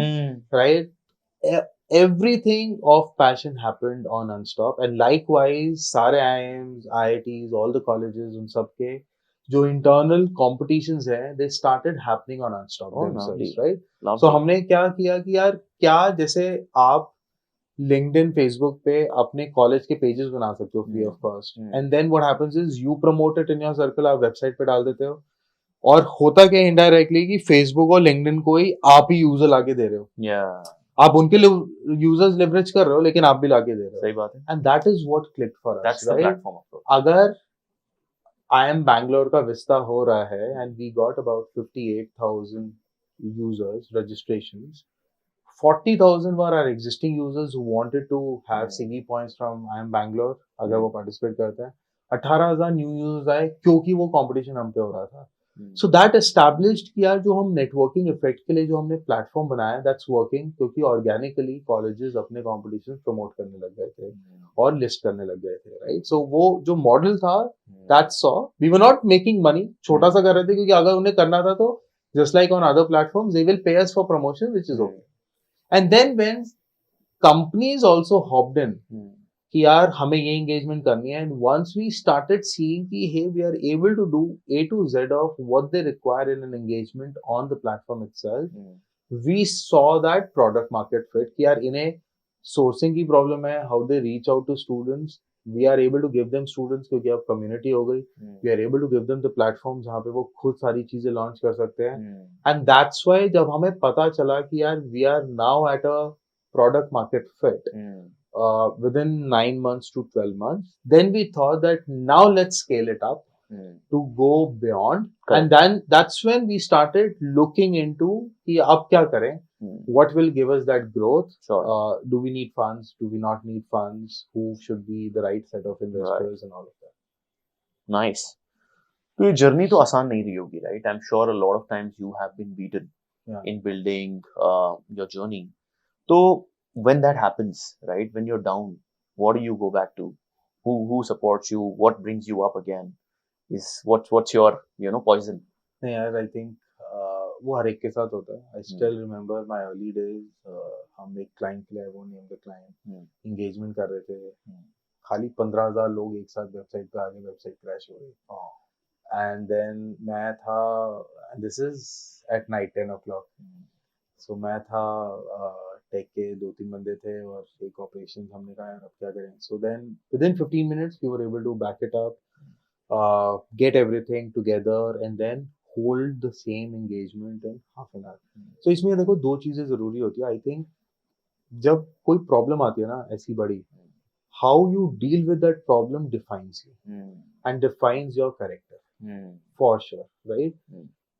right? Everything of passion happened on Unstop, and likewise सारे IIMs, IITs, all the colleges, उन सब के जो internal competitions हैं, they started happening on Unstop themselves, right? So हमने क्या किया कि यार क्या, जैसे आप LinkedIn, Facebook पे अपने कॉलेज के पेजेस बना सकते हो free of cost, and then what happens is you promote it in your circle, आप वेबसाइट पे डाल देते हो, और होता क्या इनडायरेक्टली कि फेसबुक और LinkedIn को ही आप ही यूजर लाके दे रहे हो. आप उनके लिए यूजर्स लिवरेज कर रहे हो लेकिन आप भी लाके दे रहे हो. सही बात है. And that is what clicked for us, right? अगर IIM बैंगलोर का विस्ता हो रहा है and we got about 58,000 users registrations, 40,000 were our existing users who wanted to have CV points from IIM Bangalore अगर वो participate करते हैं. 18,000 न्यू यूजर्स आए क्योंकि वो कंपटीशन हम पे हो रहा था. सो दैट एस्टैब्लिश्ड कि यार जो हम नेटवर्किंग इफेक्ट के लिए जो हमने प्लेटफॉर्म बनाया दैट्स वर्किंग, क्योंकि ऑर्गेनिकली कॉलेजेस अपने कॉम्पिटिशन प्रमोट करने लग गए थे और लिस्ट करने लग गए थे, राइट? सो वो जो मॉडल था that so we were not making money, छोटा सा कर रहे थे क्योंकि अगर उन्हें करना था तो just like on other platforms they will pay us for promotion which is okay. And then when companies also hopped in, कि यार हमें ये एंगेजमेंट करनी है, and once we started seeing कि hey we are able to do A to Z of what they require in an engagement on the platform itself, we saw that product market fit कि यार इन्हें sourcing की problem है, how they reach out to students, we are able to give them students क्योंकि अब community हो गई, we are able to give them the platform जहाँ पे वो खुद सारी चीजें लॉन्च कर सकते हैं, एंड दैट्स व्हाई जब हमें पता चला कि यार we are now at a product market fit within 9 months to 12 months, then we thought that now let's scale it up to go beyond. Correct. And then that's when we started looking into कि अब क्या करें, what will give us that growth, Sure. Do we need funds, do we not need funds, who should be the right set of investors, and all of that. Nice. तो ये journey तो आसान नहीं रही होगी, right? I'm sure a lot of times you have been beaten in building your journey. तो when that happens, right, when you're down, what do you go back to? Who supports you? What brings you up again? Is what's your poison? नहीं यार, I think वो हर एक के साथ होता है. I still remember my early days. हम एक client के लिए, I won't name the client, engagement कर रहे थे. खाली 15,000 लोग एक साथ वेबसाइट पे आ गए, वेबसाइट क्रैश हो गई. And then मैं था, and this is at night 10 o'clock. So मैं था टेक के 2-3 बंदे थे और एक ऑपरेशन. हमने कहा यार अब क्या करें. So then within 15 minutes we were able to back it up, get everything together, and then hold the same engagement in half an hour. So इसमें देखो दो चीजें जरूरी होती है. I think जब कोई प्रॉब्लम आती है ना ऐसी बड़ी, how you deal with that problem defines you and defines your character for sure, right?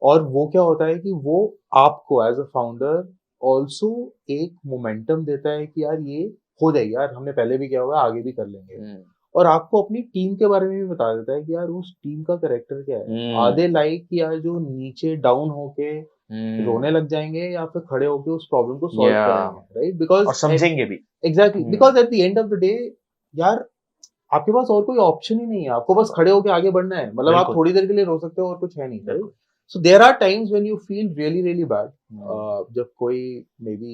और वो क्या होता है कि वो आपको एज अ फाउंडर ऑल्सो एक मोमेंटम देता है कि यार ये हो जाएगी, यार हमने पहले भी किया होगा, आगे भी कर लेंगे. और आपको अपनी टीम के बारे में भी बता देता है कि यार उस टीम का कैरेक्टर क्या है. आधे लाइक कि यार जो नीचे डाउन होके रोने लग जाएंगे या फिर खड़े होके उस प्रॉब्लम को सॉल्व करेंगे, राइट? बिकॉज और समझेंगे भी. Exactly, because at the end of the day यार आपके पास और कोई ऑप्शन ही नहीं है, आपको बस खड़े होके आगे बढ़ना है. मतलब आप थोड़ी देर के लिए रो सकते हो और कुछ है नहीं, right? So there are times when you feel really really bad. जब कोई maybe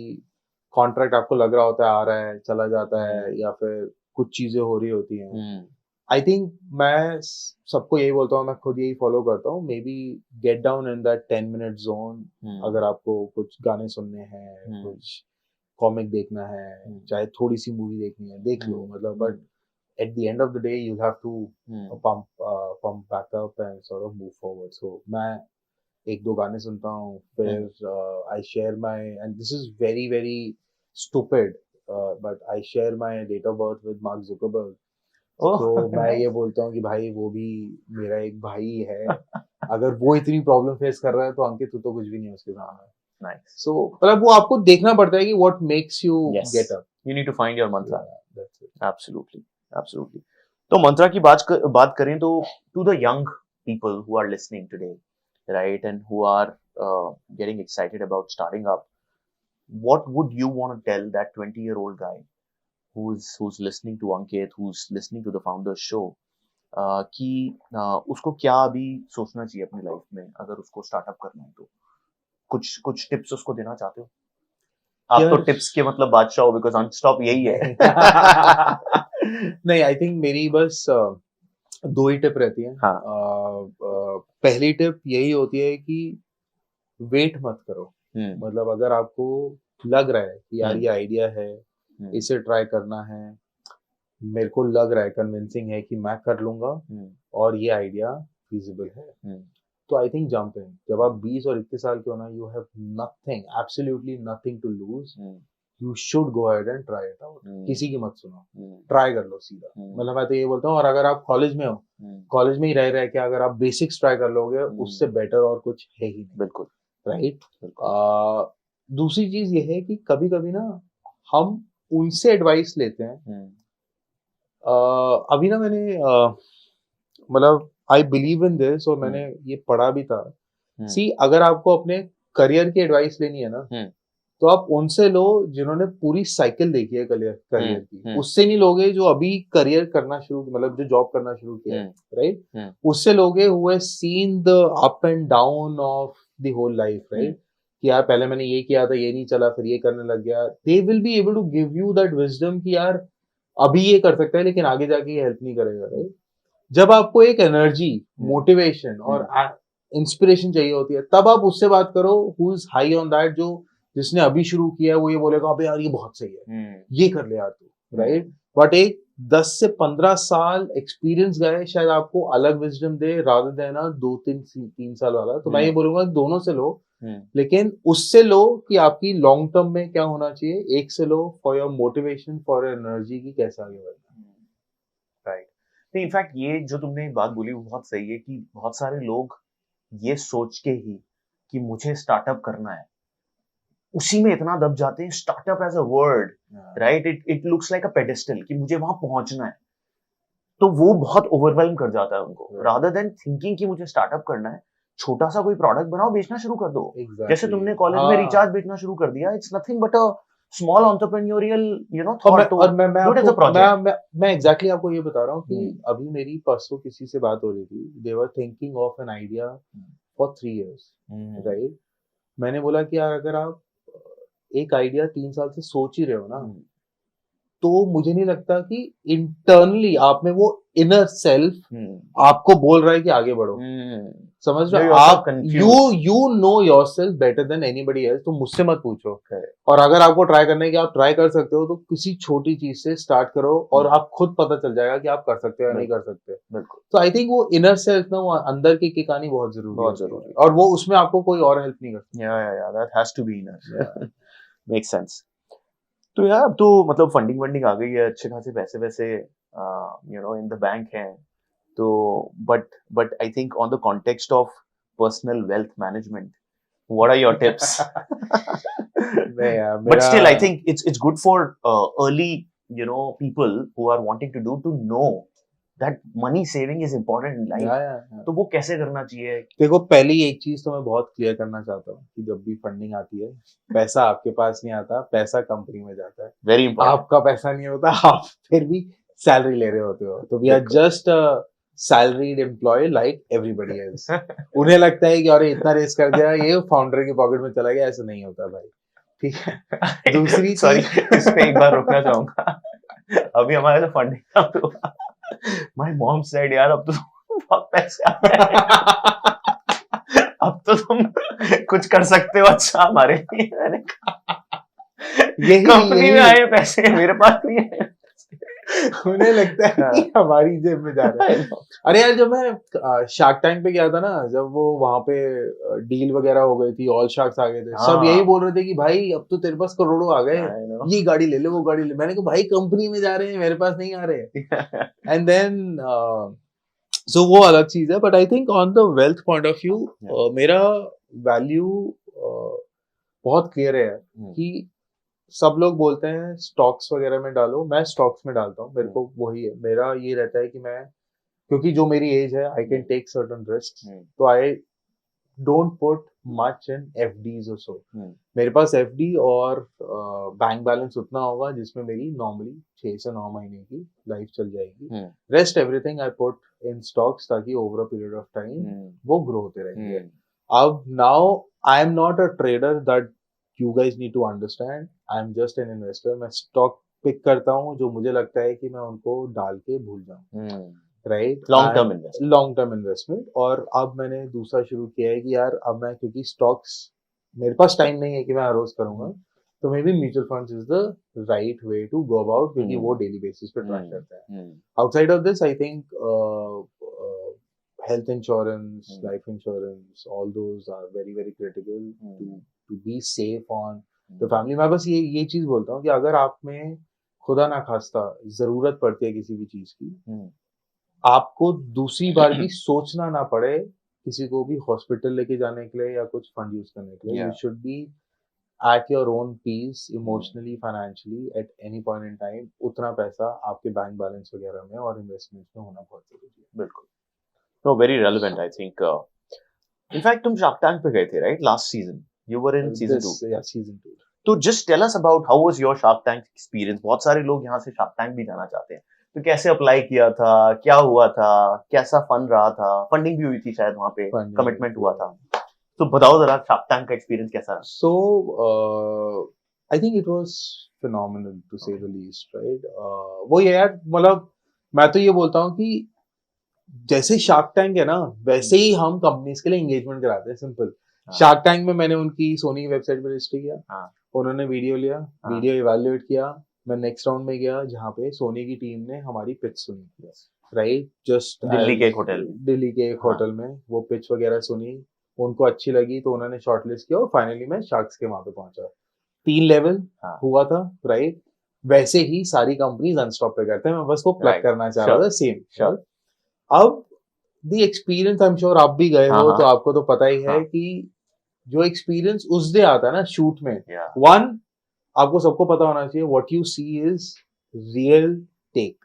contract आपको लग रहा होता है आ रहा है चला जाता है, या फिर कुछ चीजें हो रही होती हैं. I think मैं सबको यही बोलता हूँ, मैं खुद यही फॉलो करता हूँ. Maybe get down in that 10-minute zone. अगर आपको कुछ गाने सुनने हैं, कुछ कॉमिक देखना है, चाहे थोड़ी सी मूवी देखनी है, देख लो. मतलब but at the end of the day you'll have to pump back up and sort of move forward. So मैं एक दो गाने सुनता हूँ, फिर I share my, and this is very very stupid, but I share my date of birth with Mark Zuckerberg. तो मैं ये बोलता हूँ कि भाई वो भी मेरा एक भाई है. अगर वो इतनी प्रॉब्लम फेस कर रहा है तो अंकित तू तो कुछ भी नहीं है उसके सामने. So मतलब वो आपको देखना पड़ता है कि what makes you get up. You need to find your mantra. That's it. Absolutely. तो मंत्रा की बात करें तो to the young people who are listening today, right, and who are getting excited about starting up, what would you want to tell that 20-year-old guy who's listening to Ankit, who's listening to the Founders Show, कि उसको क्या अभी सोचना चाहिए अपनी life में अगर उसको स्टार्टअप करना है? तो कुछ टिप्स उसको देना चाहते हो? आप तो टिप्स के मतलब बादशाह हो, बिकॉज अनस्टॉप यही है. नहीं, आई थिंक मेरी बस दो ही टिप रहती हैं. पहली टिप यही होती है कि वेट मत करो. मतलब अगर आपको लग रहा है कि यार ये आइडिया है, इसे ट्राई करना है, मेरे को लग रहा है, कन्विंसिंग है कि मैं कर लूंगा और ये आइडिया फिजिबल है, तो आई थिंक जंप इन. जब आप 20 और 21 साल के हो ना, you have nothing, absolutely nothing to lose. You should go ahead and try it out. किसी की मत सुनो, ट्राई कर लो सीधा. मतलब मैं तो ये बोलता हूँ. और अगर आप कॉलेज में हो, कॉलेज में ही रह के अगर आप बेसिक्स ट्राई कर लोगे, उससे बेटर और कुछ है ही नहीं. बिल्कुल राइट. दूसरी चीज ये है कि कभी कभी ना हम उनसे एडवाइस लेते हैं. अभी ना मैंने मतलब आई बिलीव इन दिस, और मैंने ये पढ़ा भी था. सी, अगर आपको अपने करियर की एडवाइस लेनी है ना, तो आप उनसे लो जिन्होंने पूरी साइकिल देखी है करियर की. उससे नहीं लोगे जो अभी करियर करना शुरू, मतलब जो जॉब करना शुरू किया है, राइट? उससे लोगे who have seen the up and down of the whole life, right? कि यार पहले मैंने ये किया था, ये नहीं चला, फिर ये करने लग गया. They will be able to give you that wisdom कि यार अभी ये कर सकता है लेकिन आगे जाके ये हेल्प नहीं करेगा, राइट? जब आपको एक एनर्जी, मोटिवेशन और इंस्पिरेशन चाहिए होती है, तब आप उससे बात करो who is high on that, जो जिसने अभी शुरू किया है, वो ये बोलेगा अबे यार ये बहुत सही है, ये कर ले यार तू, राइट? बट एक 10 से 15 साल एक्सपीरियंस गए शायद आपको अलग विजडम दे, रादर देन 2-3 साल वाला। तो मैं ये बोलूंगा दोनों से लो, लेकिन उससे लो कि आपकी लॉन्ग टर्म में क्या होना चाहिए, एक से लो for your motivation, for your energy की कैसे आगे बढ़ना। राइट। नहीं, इनफैक्ट ये जो तुमने एक बात बोली वो बहुत सही है कि बहुत सारे लोग ये सोच के ही कि मुझे स्टार्टअप करना है, उसी में इतना दब जाते हैं, startup as a word, right? It looks like a pedestal कि मुझे वहां पहुंचना है, तो वो बहुत ओवरवेल्म कर जाता है उनको, रादर देन थिंकिंग कि मुझे स्टार्टअप करना है, छोटा सा कोई प्रोडक्ट बनाओ, बेचना शुरू कर दो। जैसे तुमने कॉलेज में रिचार्ज बेचना शुरू कर दिया, it's nothing but a small entrepreneurial thought. और मैं एग्जैक्टली आपको ये बता रहा हूँ कि अभी मेरी परसों किसी से बात हो रही थी, they were thinking of an idea for 3 years, right? मैंने बोला कि यार अगर आप एक आइडिया 3 साल से सोच ही रहे हो ना, तो मुझे नहीं लगता कि इंटरनली आप में वो इनर सेल्फ आपको बोल रहा है कि आगे बढ़ो। समझ रहे हो आप? You know yourself better than anybody else. तो मुझसे मत पूछो। और अगर आपको ट्राई करना है कि आप ट्राई कर सकते हो, तो किसी छोटी चीज से स्टार्ट करो और आप खुद पता चल जाएगा कि आप कर सकते हो या नहीं कर सकते। तो आई थिंक वो इनर सेल्फ ना, वो अंदर की किक आनी बहुत जरूरी है, और वो उसमें आपको कोई और हेल्प नहीं करता। That has to be inner. Makes sense. तो यार अब तो मतलब फंडिंग आ गई है, अच्छे खासे पैसे वैसे इन द बैंक हैं, तो but I think on the context of personal wealth management, what are your tips? But still I think it's good for early people who are wanting to know that money saving is important in life. तो वो कैसे करना चाहिए? देखो, पहली एक चीज तो मैं बहुत क्लियर करना चाहता हूँ कि जब भी फंडिंग आती है, पैसा आपके पास नहीं आता, पैसा कंपनी में जाता है। Very important. आपका पैसा नहीं होता, आप फिर भी सैलरी ले रहे होते हो। तो we are just salaried employ like everybody else. उन्हें लगता है कि अरे इतना रेस कर दिया, ये फाउंडर की पॉकेट में चला गया। ऐसा नहीं होता भाई, ठीक है? दूसरी सॉरी, इस पे एक बार रुकना चाहूंगा। अभी हमारे तो फंडिंग हुआ, माय मॉम सेड यार अब तो बहुत पैसे आ गए, अब तो तुम कुछ कर सकते हो अच्छा हमारे लिए। मैंने कहा ये कंपनी में आए पैसे, मेरे पास नहीं है। उन्हें लगता है कि हमारी जेब में जा रहा है। अरे यार, जब मैं शार्क टैंक पे गया था ना, जब वो वहां पे डील वगैरह हो गई थी, ऑल शार्क्स आ गए थे, सब यही बोल रहे थे कि भाई अब तो तेरे पास करोड़ों आ गए, ये गाड़ी ले ले, वो गाड़ी ले। मैंने कहा भाई कंपनी में जा रहे हैं, मेरे पास नहीं आ रहे। एंड देन सो वो अलग चीज है। But I think on the wealth point of view मेरा वैल्यू बहुत क्लियर है कि सब लोग बोलते हैं स्टॉक्स वगैरह में डालो, मैं स्टॉक्स में डालता हूँ। मेरे को वही है, मेरा ये रहता है कि मैं, क्योंकि जो मेरी एज है, I can take certain risk, तो I don't put much in FDs और सो। मेरे पास एफडी और बैंक बैलेंस उतना होगा जिसमें मेरी नॉर्मली 6 से 9 महीने की लाइफ चल जाएगी। Rest everything I put in stocks, ताकि over a period of time वो ग्रो होते रहेंगे। अब now I am not a trader, that you guys need to understand. I'm just an investor. मैं स्टॉक पिक करता हूँ जो मुझे लगता है कि मैं उनको डाल के भूल जाऊँ, राइट? Long term investment. और अब मैंने दूसरा शुरू किया है कि यार अब मैं, क्योंकि स्टॉक्स मेरे पास टाइम नहीं है कि मैं हर रोज करूंगा, तो maybe mutual funds is the right way to go about, क्योंकि वो डेली बेसिस पे ट्रैक करता है। Outside of this I think health insurance, life insurance, all those are very very critical to be safe on the family. मैं बस ये चीज बोलता हूँ कि अगर आप में खुदा ना खास्ता जरूरत पड़ती है किसी भी चीज की, आपको दूसरी बार भी सोचना ना पड़े किसी को भी हॉस्पिटल लेके जाने के लिए या कुछ फंड यूज करने के लिए। You should be at your own peace emotionally, financially at any point in time. उतना पैसा आपके बैंक बैलेंस वगैरह में और इन्वेस्टमेंट में होना बहुत जरूरी है। बिल्कुल। No, very relevant, I think. In fact, तुम Shark Tank पे गए थे, right? Last season. You were in season 2. Yeah, season 2. तो just tell us about how was your Shark Tank experience. बहुत सारे लोग यहाँ से Shark Tank भी जाना चाहते हैं। तो कैसे अप्लाई किया था, क्या हुआ था, कैसा फन रहा था, फंडिंग भी हुई थी शायद वहाँ पे, कमिटमेंट हुआ था, तो बताओ जरा Shark Tank का एक्सपीरियंस कैसा रहा? So I think it was phenomenal to say the least, right? वो ये यार मतलब मैं तो ये बोलता हूँ कि जैसे शार्क टैंक है ना वैसे ही हम कंपनीज के लिए एंगेजमेंट कराते हैं सिंपल शार्क टैंक में मैंने उनकी सोनी की वेबसाइट पर रजिस्टर किया उन्होंने वीडियो लिया वीडियो इवैल्यूएट किया मैं नेक्स्ट राउंड में गया जहाँ पे सोनी की टीम ने हमारी पिच सुनी राइट जस्ट दिल्ली के एक होटल दिल्ली के एक होटल में वो पिच वगैरह सुनी उनको अच्छी लगी तो उन्होंने शॉर्टलिस्ट किया और फाइनली मैं शार्क्स के वहां पे पहुंचा 3 लेवल हुआ था राइट वैसे ही सारी कंपनीज अनस्टॉप पे करते हैं मैं बस वो प्लग करना चाह रहा था सेम अब the experience I am sure आप भी गए हो तो आपको तो पता ही है कि जो एक्सपीरियंस उस डे आता है ना शूट में वन आपको सबको पता होना चाहिए what you see is real tech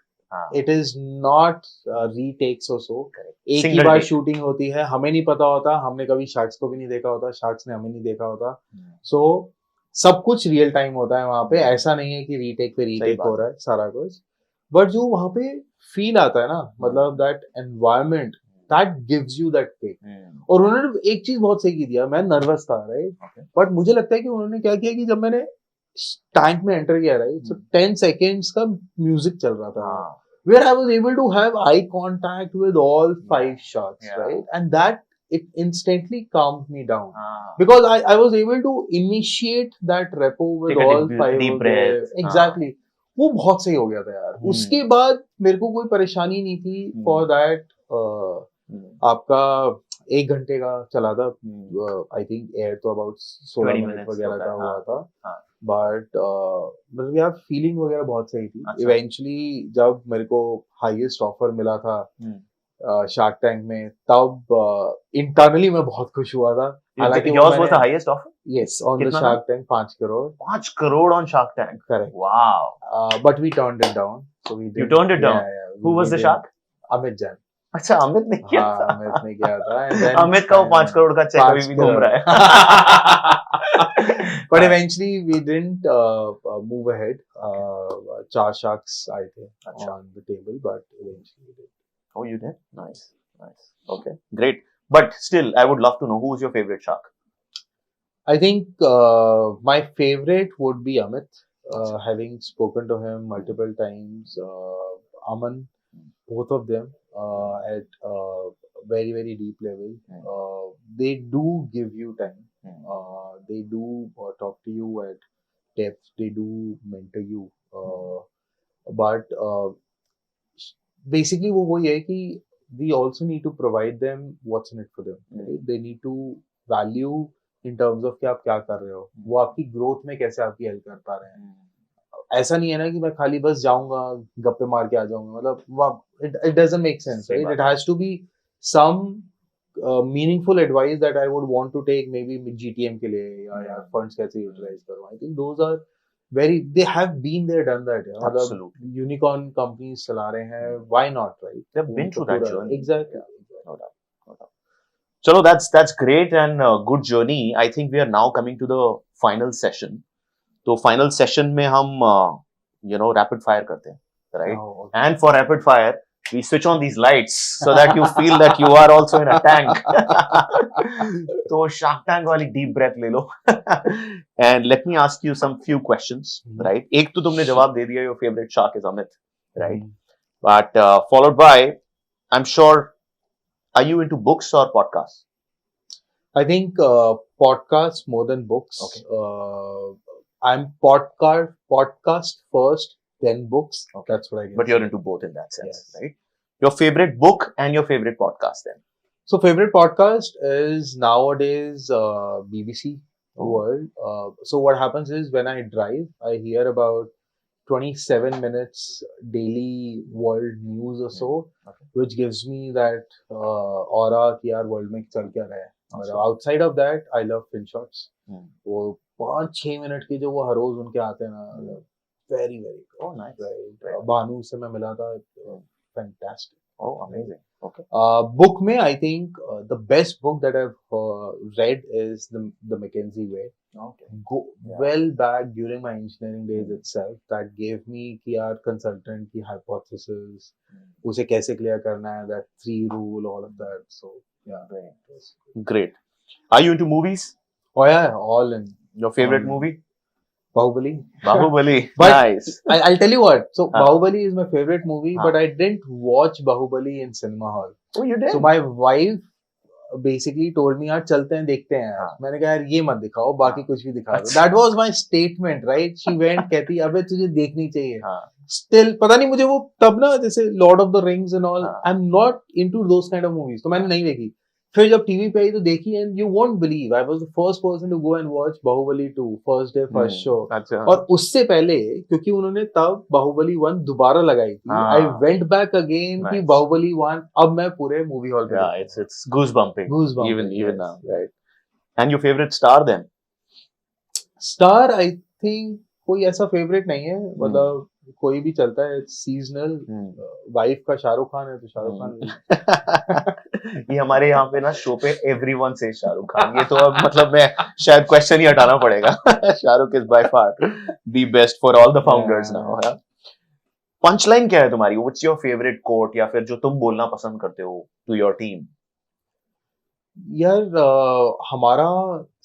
it is not retakes और सो एक ही बार शूटिंग होती है हमें नहीं पता होता हमने कभी शार्क्स को भी नहीं देखा होता शार्क्स ने हमें नहीं देखा होता सो सब कुछ रियल टाइम होता है वहां पे ऐसा नहीं है कि रीटेक पे रीटेक हो रहा है सारा कुछ बट जो वहां पे फील आता है ना मतलब that environment that gives you that tech और उन्होंने एक चीज बहुत सही की दिया मैं नर्वस था राइट बट मुझे लगता है कि उन्होंने क्या किया कि जब मैंने टैंक में एंटर किया राइट सो 10 सेकेंड्स का म्यूजिक चल रहा था where I was able to have eye contact with all 5 sharks right and that it instantly calmed me down because I was able to initiate that repo with all 5 deep breath exactly वो बहुत सही हो गया था यार उसके बाद मेरे को कोई परेशानी नहीं थी फॉर दैट आपका 1 घंटे का चला था आई थिंक एयर तो अबाउट 16 मिनट वगैरह का हुआ था बट मतलब यार फीलिंग वगैरह बहुत सही थी इवेंचुअली जब मेरे को हाईएस्ट ऑफर मिला था शार्क टैंक में तब इंटरनली मैं बहुत खुश हुआ था हालांकि yours was the highest offer yes on the Shark Tank 5 crore 5 crore on Shark Tank correct wow but we turned it down so we you turned it down who was the shark Amit Jain अच्छा अमित ने किया था अमित ने किया था अमित का वो 5 करोड़ का चेक अभी भी घूम रहा है but eventually we didn't move ahead 4 sharks आए थे on the table but eventually we did oh you did nice okay great but still I would love to know who is your favorite shark I think my favorite would be Amit having spoken to him multiple times Aman both of them at very very deep level they do give you time they do talk to you at depth they do mentor you but basically वो ये है कि we also need to provide them what's in it for them right? they need to value in terms of कि आप क्या कर रहे हो वो आपकी growth में कैसे आपकी help कर पा रहे हैं ऐसा नहीं है ना कि मैं खाली बस जाऊंगा गप्पे मार के आ जाऊंगा मतलब it doesn't make sense right it has to be some meaningful advice that I would want to take maybe GTM के लिए या यार funds कैसे utilize करूँ I think those are very they have been there done that yeah absolutely unicorn companies चला रहे हैं why not right they've been through that journey exactly no doubt chalo that's great and good journey I think we are now coming to the final session तो final session में हम you know rapid fire करते हैं right and for rapid fire we switch on these lights so that you feel that you are also in a tank तो Shark Tank वाली deep breath ले लो and let me ask you some few questions right एक तो तुमने जवाब दे दिया your favorite shark is Amit right but followed by I'm sure are you into books or podcasts I think podcasts more than books okay I'm podcast first, then books. Okay. That's what I get. But you're into both in that sense, right? Your favorite book and your favorite podcast then? So favorite podcast is nowadays BBC World. So what happens is when I drive, I hear about 27 minutes daily world news or so, which gives me that aura कि यार world में चल क्या रहा है. Outside of that, I love FinShots. वो 5-6 minute की जो वो हर रोज उनके आते हैं ना वेरी वेरी नाइस भानु से मैं मिला था fantastic oh amazing okay book में I think the best book that I have read is the McKinsey way well back during my engineering days itself that gave me कि यार consultant की hypothesis उसे कैसे clear करना है that 3 rule all of that so yeah great are you into movies oh yeah all in your favorite movie Bahubali. Bahubali. But Nice. I'll tell you what. So हाँ. Bahubali is my favorite movie, हाँ. but I didn't watch Bahubali in cinema hall. Oh, you did? So my wife basically told me यार चलते हैं देखते हैं यार. हाँ. मैंने कहा यार ये मत दिखाओ, बाकी हाँ. कुछ भी दिखा दो. अच्छा. That was my statement, right? She went कहती अबे तुझे देखनी चाहिए. हाँ. Still पता नहीं मुझे वो तब ना जैसे Lord of the Rings and all. हाँ. I'm not into those kind of movies. तो मैंने नहीं देखी. फिर जब टीवी पे आई तो देखी and you won't believe I was the first person to go and watch Bahubali 2 first day first show. अच्छा. और उससे पहले क्योंकि उन्होंने तब बाहुबली 1 दोबारा लगाई थी, हाँ. I went back again कि Nice. बाहुबली 1 अब मैं पूरे मूवी हॉल पे Yeah, it's goosebumping. Goosebumping, Even yes. now, right? And your favorite star then? Star I think कोई ऐसा फेवरेट नहीं है, मतलब कोई भी चलता है, सीजनल. वाइफ का शाहरुख खान है तो शाहरुख खान. ये हमारे यहाँ पे ना शो पे एवरीवन से शाहरुख खान, ये तो अब मतलब मैं शायद क्वेश्चन ही हटाना पड़ेगा. Shahrukh is by far the best for all the founders now. Punchline क्या है तुम्हारी? व्हाट्स योर फेवरेट कोट या फिर जो तुम बोलना पसंद करते हो टू योर टीम? यार हमारा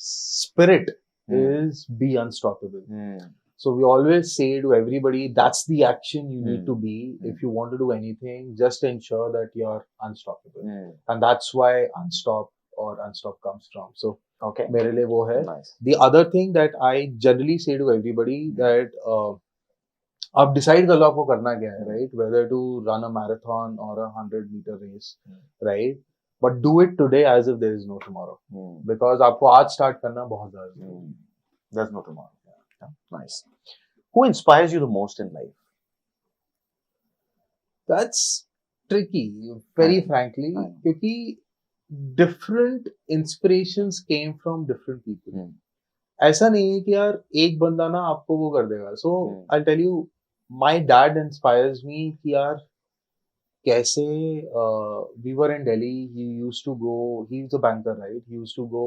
spirit is be unstoppable. So we always say to everybody, that's the action you need to be. If you want to do anything, just ensure that you're unstoppable. And that's why unstop comes from. So okay, मेरे लिए वो है. Nice. The other thing that I generally say to everybody that आप decide कर लो आपको करना क्या है, right? Whether to run a marathon or a 100-meter race, right? But do it today as if there is no tomorrow. Because आपको आज start करना बहुत ज़रूरी है. There's no tomorrow. Yeah. Nice. Who inspires you the most in life? That's tricky, very frankly, क्योंकि different inspirations came from different people. ऐसा नहीं है कि यार एक बंदा ना आपको वो कर देगा. So I'll tell you, my dad inspires me कि यार कैसे we were in Delhi, he used to go, he's a banker, right? He used to go,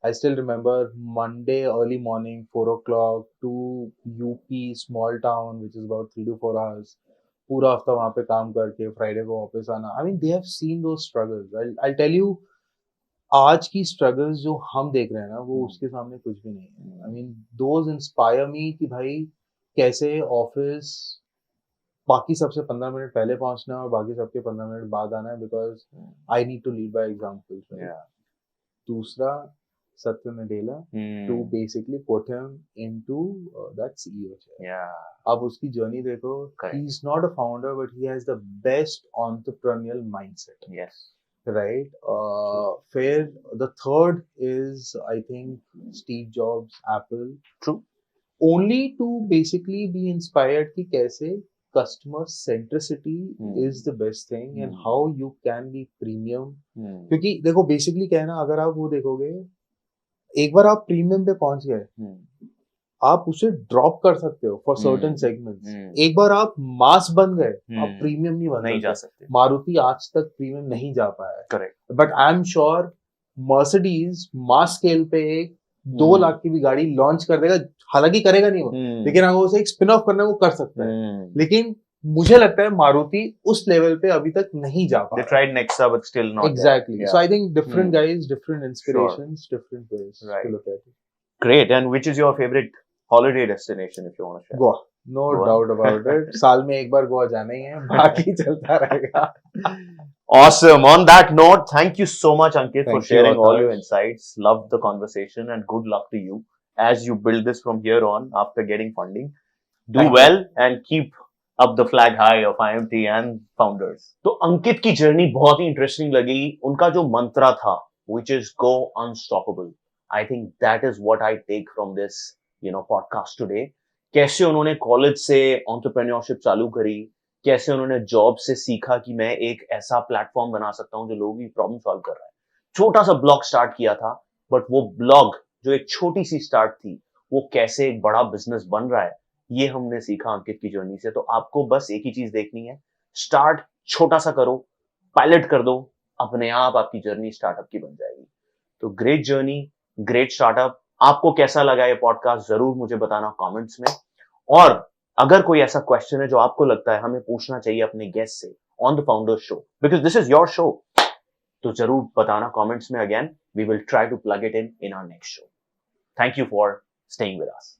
I still remember Monday early morning 4 o'clock to UP small town which is about 3 to 4 hours, पूरा हफ्ता वहाँ पे काम करके Friday को वापस आना. I mean they have seen those struggles. I'll tell you, आज की struggles जो हम देख रहे हैं ना वो उसके सामने कुछ भी नहीं है. I mean those inspire me कि भाई कैसे ऑफिस बाकी सबसे 15 मिनट पहले पहुंचना है और बाकी सबके 15 मिनट बाद आना है, because I need to lead by example. दूसरा Satya Nadella to basically put him into that CEO chair. अब उसकी जर्नी देखो, he is not a founder but he has the best entrepreneurial mindset. Yes, right. फिर the third is I think Steve Jobs, Apple. True. Only to basically be inspired कि कैसे customer centricity is the best thing and how you can be premium. क्योंकि देखो basically क्या है ना, अगर आप वो देखोगे एक बार आप प्रीमियम पे पहुंच गए आप उसे ड्रॉप कर सकते हो फॉर सर्टेन सेगमेंट्स. एक बार आप मास बन गए आप प्रीमियम नहीं जा सकते. मारुति आज तक प्रीमियम नहीं जा पाया है. Correct. But I am sure Mercedes mass scale पे एक 2 लाख की भी गाड़ी लॉन्च कर देगा. हालांकि करेगा नहीं वो, लेकिन अगर उसे एक स्पिन ऑफ करना है वो कर सकता है. लेकिन मुझे लगता है मारुति उस लेवल पे अभी तक नहीं जा पाया. They tried Nexa but still not exactly. Yeah. So I think different guys, different inspirations, different ways to look at it. Great. And which is your favorite holiday destination if you want to share? Goa. No doubt about it. साल में एक बार गोवा जाना ही है, बाकी चलता रहेगा. Awesome. On that note, thank you so much, Ankit, for sharing all your insights. Loved the conversation and good luck to you as you build this from here on after getting funding. Do well and keep up the flag high of IMT and founders. तो अंकित की journey बहुत ही interesting लगी. उनका जो मंत्रा था, which is go unstoppable. I think that is what I take from this, podcast today. कैसे उन्होंने college से एंटरप्रेन्योरशिप चालू करी, कैसे उन्होंने जॉब से सीखा कि मैं एक ऐसा प्लेटफॉर्म बना सकता हूं जो लोगों की प्रॉब्लम सॉल्व कर रहा है. छोटा सा ब्लॉग स्टार्ट किया था, बट वो ब्लॉग जो एक छोटी सी स्टार्ट थी वो कैसे एक बड़ा बिजनेस बन रहा है, ये हमने सीखा अंकित की जर्नी से. तो आपको बस एक ही चीज देखनी है, स्टार्ट छोटा सा करो, पायलट कर दो, अपने आप आपकी जर्नी स्टार्टअप की बन जाएगी. तो ग्रेट जर्नी, ग्रेट स्टार्टअप. आपको कैसा लगा ये पॉडकास्ट जरूर मुझे बताना कमेंट्स में. और अगर कोई ऐसा क्वेश्चन है जो आपको लगता है हमें पूछना चाहिए अपने गेस्ट से on the founders show, because this is your show, तो जरूर बताना कमेंट्स में. Again we will try to plug it in our next show. Thank you for staying with us.